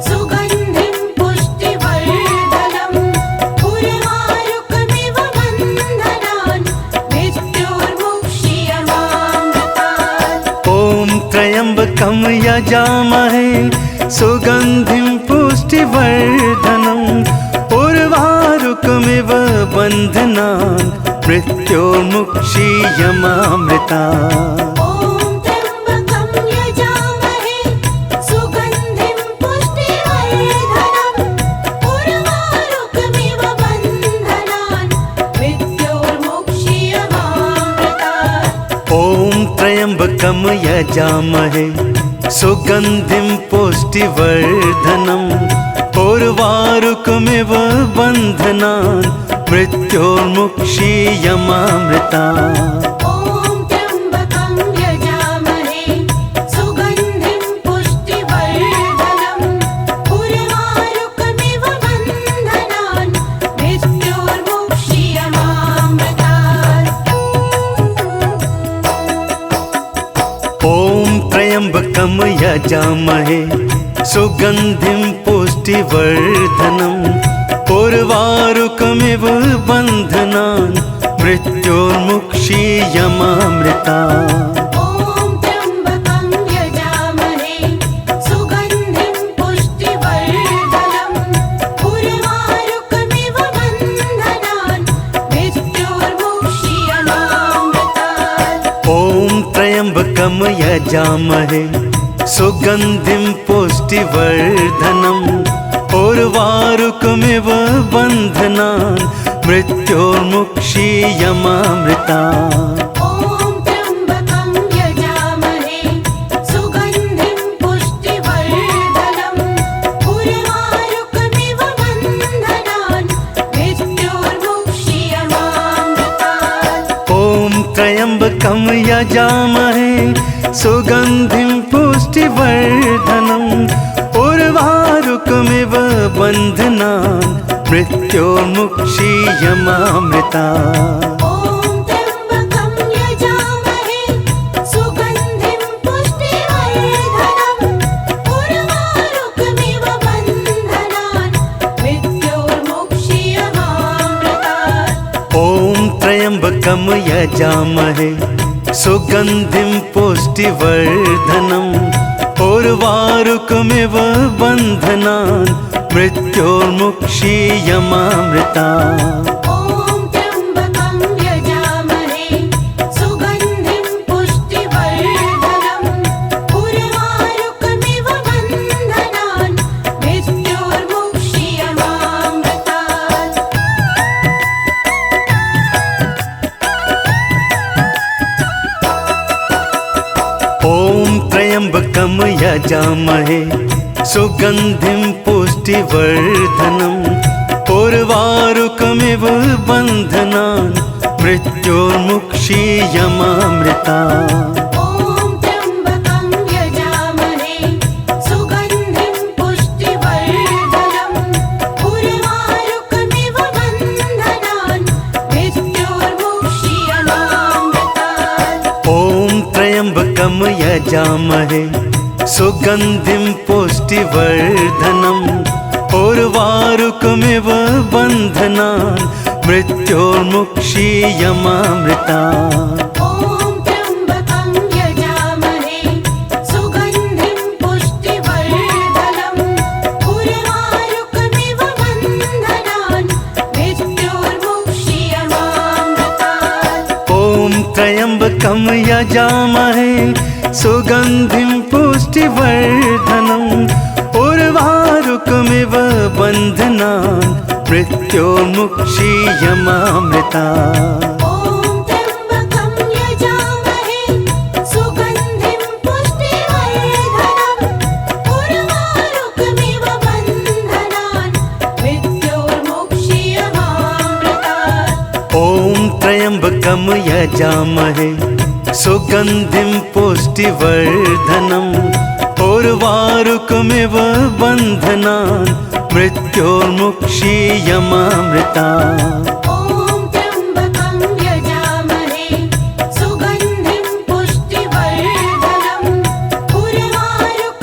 सुगन्धिं पुष्टिवर्धनम् उर्वारुकमिव बन्धनान् मृत्योर्मुक्षीयमामृतात्। ॐ त्र्यम्बकं यजामहे सुगन्धिं पुष्टिवर्धनम् उर्वारुकमिव बन्धनान् मृत्योर्मुक्षीयमामृता। ॐ त्र्यम्बकं यजामहे सुगन्धिं पुष्टिवर्धनम् उर्वारुकमिव बन्धनान् मृत्योर्मुक्षीयमामृतात्। ॐ त्र्यम्बकं यजामहे सुगन्धिं पुष्टिवर्धनम् उर्वारुकमिव बन्धनान् मृत्योर्मुक्षीयमामृता। यजामहे सुगन्धिं पुष्टिवर्धनम् उर्वारुकमिव बन्धनान् मृत्योर्मुक्षीयमामृता ॐ त्र्यम्बकं यजामहे सुगन्धिं पुष्टिवर्धनम् उर्वारुकमिव बन्धनान् मृत्योर्मुक्षीयमामृतात् ॐ त्र्यम्बकं यजामहे सुगन्धिं पुष्टिवर्धनम् उर्वारुकमिव बन्धनान् मृत्योर्मुक्षीयमामृता ॐ त्र्यम्बकं यजामहे सुगन्धिं पुष्टिवर्धनम् उर्वारुकमिव बन्धनान् मृत्योर्मुक्षीयमामृतात् ॐ त्र्यम्बकं यजामहे सुगन्धिं पुष्टिवर्धनम् उर्वारुकमिव बन्धनान् मृत्योर्मुक्षीयमामृता ॐ त्र्यम्बकं यजामहे सुगन्धिं पुष्टिवर्धनम् उर्वारुकमिव बन्धनान् मृत्योर्मुक्षीयमामृतात् ॐ त्र्यम्बकं यजामहे सुगन्धिं पुष्टिवर्धनम् उर्वारुकमिव बन्धनान् मृत्योर्मुक्षीयमामृता ॐ त्र्यम्बकं यजामहे सुगन्धिं पुष्टिवर्धनम् उर्वारुकमिव बन्धनान् मृत्योर्मुक्षीयमामृतात् ॐ त्र्यम्बकं यजामहे सुगन्धिं पुष्टिवर्धनम् उर्वारुकमिव बन्धनान् मृत्योर्मुक्षीयमामृता ॐ त्र्यम्बकं यजामहे सुगन्धिं पुष्टिवर्धनम् उर्वारुकमिव बन्धनान् मृत्योर्मुक्षीयमामृतात् ॐ त्र्यम्बकं यजामहे सुगन्धिं पुष्टिवर्धनम् उर्वारुकमिव बन्धनान् मृत्योर्मुक्षीयमामृता ॐ त्र्यम्बकं यजामहे सुगन्धिं पुष्टिवर्धनम् उर्वारुकमिव बन्धनान् मृत्योर्मुक्षीयमामृतात् ॐ त्र्यम्बकं यजामहे सुगन्धिं पुष्टिवर्धनम् उर्वारुकमिव बन्धनान् मृत्योर्मुक्षीयमामृता ॐ त्र्यम्बकं यजामहे सुगन्धिं पुष्टिवर्धनम् उर्वारुकमिव बन्धनान् मृत्योर्मुक्षीयमामृतात् ॐ त्र्यम्बकं यजामहे सुगन्धिं पुष्टिवर्धनम् उर्वारुकमिव बन्धनान् मृत्योर्मुक्षीयमामृता ॐ त्र्यम्बकं यजामहे सुगन्धिं पुष्टिवर्धनम्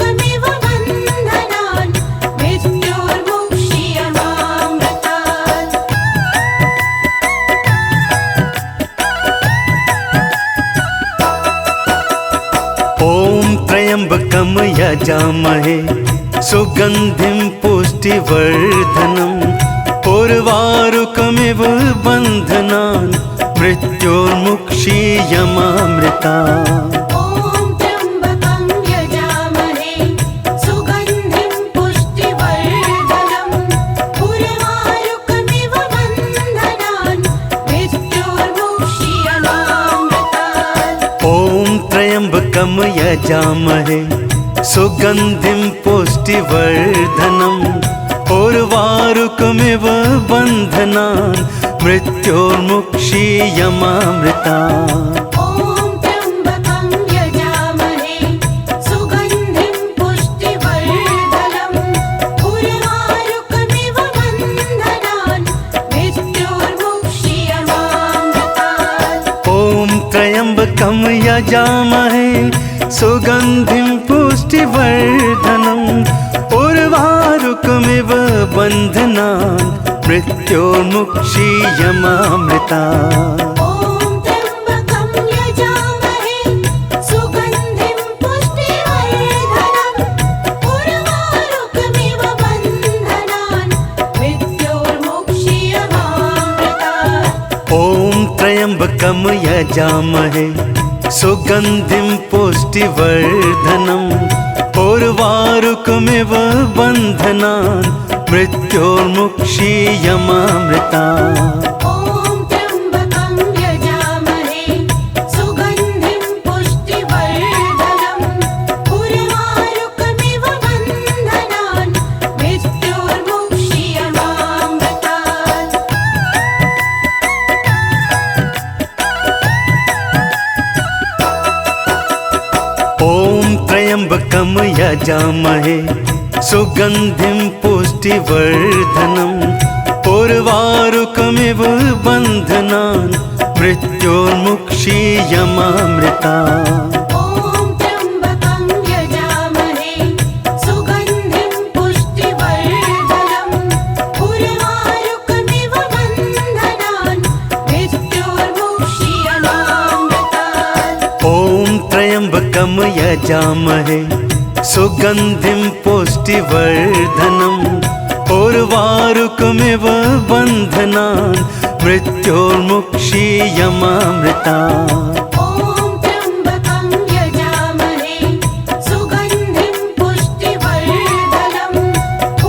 उर्वारुकमिव बन्धनान् मृत्योर्मुक्षीयमामृतात् ॐ त्र्यम्बकं यजामहे सुगन्धिं पुष्टिवर्धनम् उर्वारुकमिव बन्धनान् मृत्योर्मुक्षीयमामृता ॐ त्र्यम्बकं यजामहे सुगन्धिं पुष्टिवर्धनम् उर्वारुकमिव बन्धनान् मृत्योर्मुक्षीयमामृतात् ॐ त्र्यम्बकं यजामहे सुगन्धिं पुष्टिवर्धनम् उर्वारुकमिव बन्धनान् मृत्योर्मुक्षीयमामृता ॐ त्र्यम्बकं यजामहे सुगन्धिं पुष्टिवर्धनम् उर्वारुकमिव बन्धनान् मृत्योर्मुक्षीयमामृतात् ॐ त्र्यम्बकं यजामहे सुगन्धिं पुष्टिवर्धनम् उर्वारुकमिव बन्धनान् मृत्योर्मुक्षीयमामृता ॐ त्र्यम्बकं यजामहे सुगन्धिं पुष्टिवर्धनम् उर्वारुकमिव बन्धनान् मृत्योर्मुक्षीयमामृतात्। ॐ त्र्यम्बकं यजामहे सुगन्धिं पुष्टिवर्धनम् उर्वारुकमिव बन्धनान् मृत्योर्मुक्षीयमामृता ॐ त्र्यम्बकं यजामहे सुगन्धिं पुष्टिवर्धनम् उर्वारुकमिव बन्धनान् मृत्योर्मुक्षीयमामृतात्। ॐ त्र्यम्बकं यजामहे सुगन्धिं पुष्टिवर्धनम् उर्वारुकमिव बन्धनान् मृत्योर्मुक्षीयमामृता ॐ त्र्यम्बकं यजामहे सुगन्धिं पुष्टिवर्धनम् उर्वारुकमिव बन्धनान् मृत्योर्मुक्षीयमामृतात्। ॐ त्र्यम्बकं यजामहे सुगन्धिं पुष्टिवर्धनम् उर्वारुकमिव बन्धनान् मृत्योर्मुक्षीयमामृता ॐ त्र्यम्बकं यजामहे सुगन्धिं पुष्टिवर्धनम्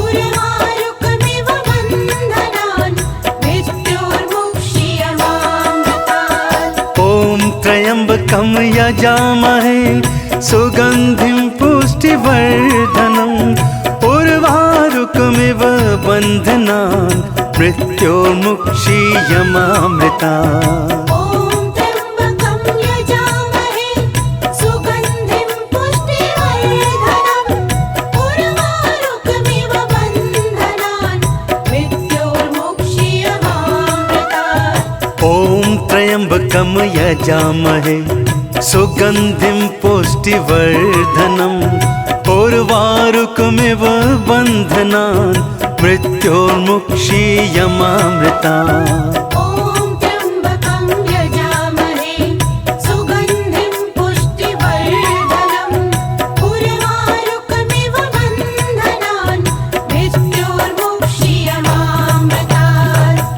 उर्वारुकमिव बन्धनान् मृत्योर्मुक्षीयमामृतात्। ॐ त्र्यम्बकं यजामहे सुगन्धिं पुष्टिवर्धनम् उर्वारुकमिव बन्धनान् मृत्योर्मुक्षीयमामृता ॐ त्र्यम्बकं यजामहे सुगन्धिं पुष्टिवर्धनम् उर्वारुकमिव बन्धनान् मृत्योर्मुक्षीयमामृतात्। ॐ त्र्यम्बकं यजामहे सुगन्धिं पुष्टिवर्धनम् उर्वारुकमिव बन्धनान् मृत्योर्मुक्षीयमामृता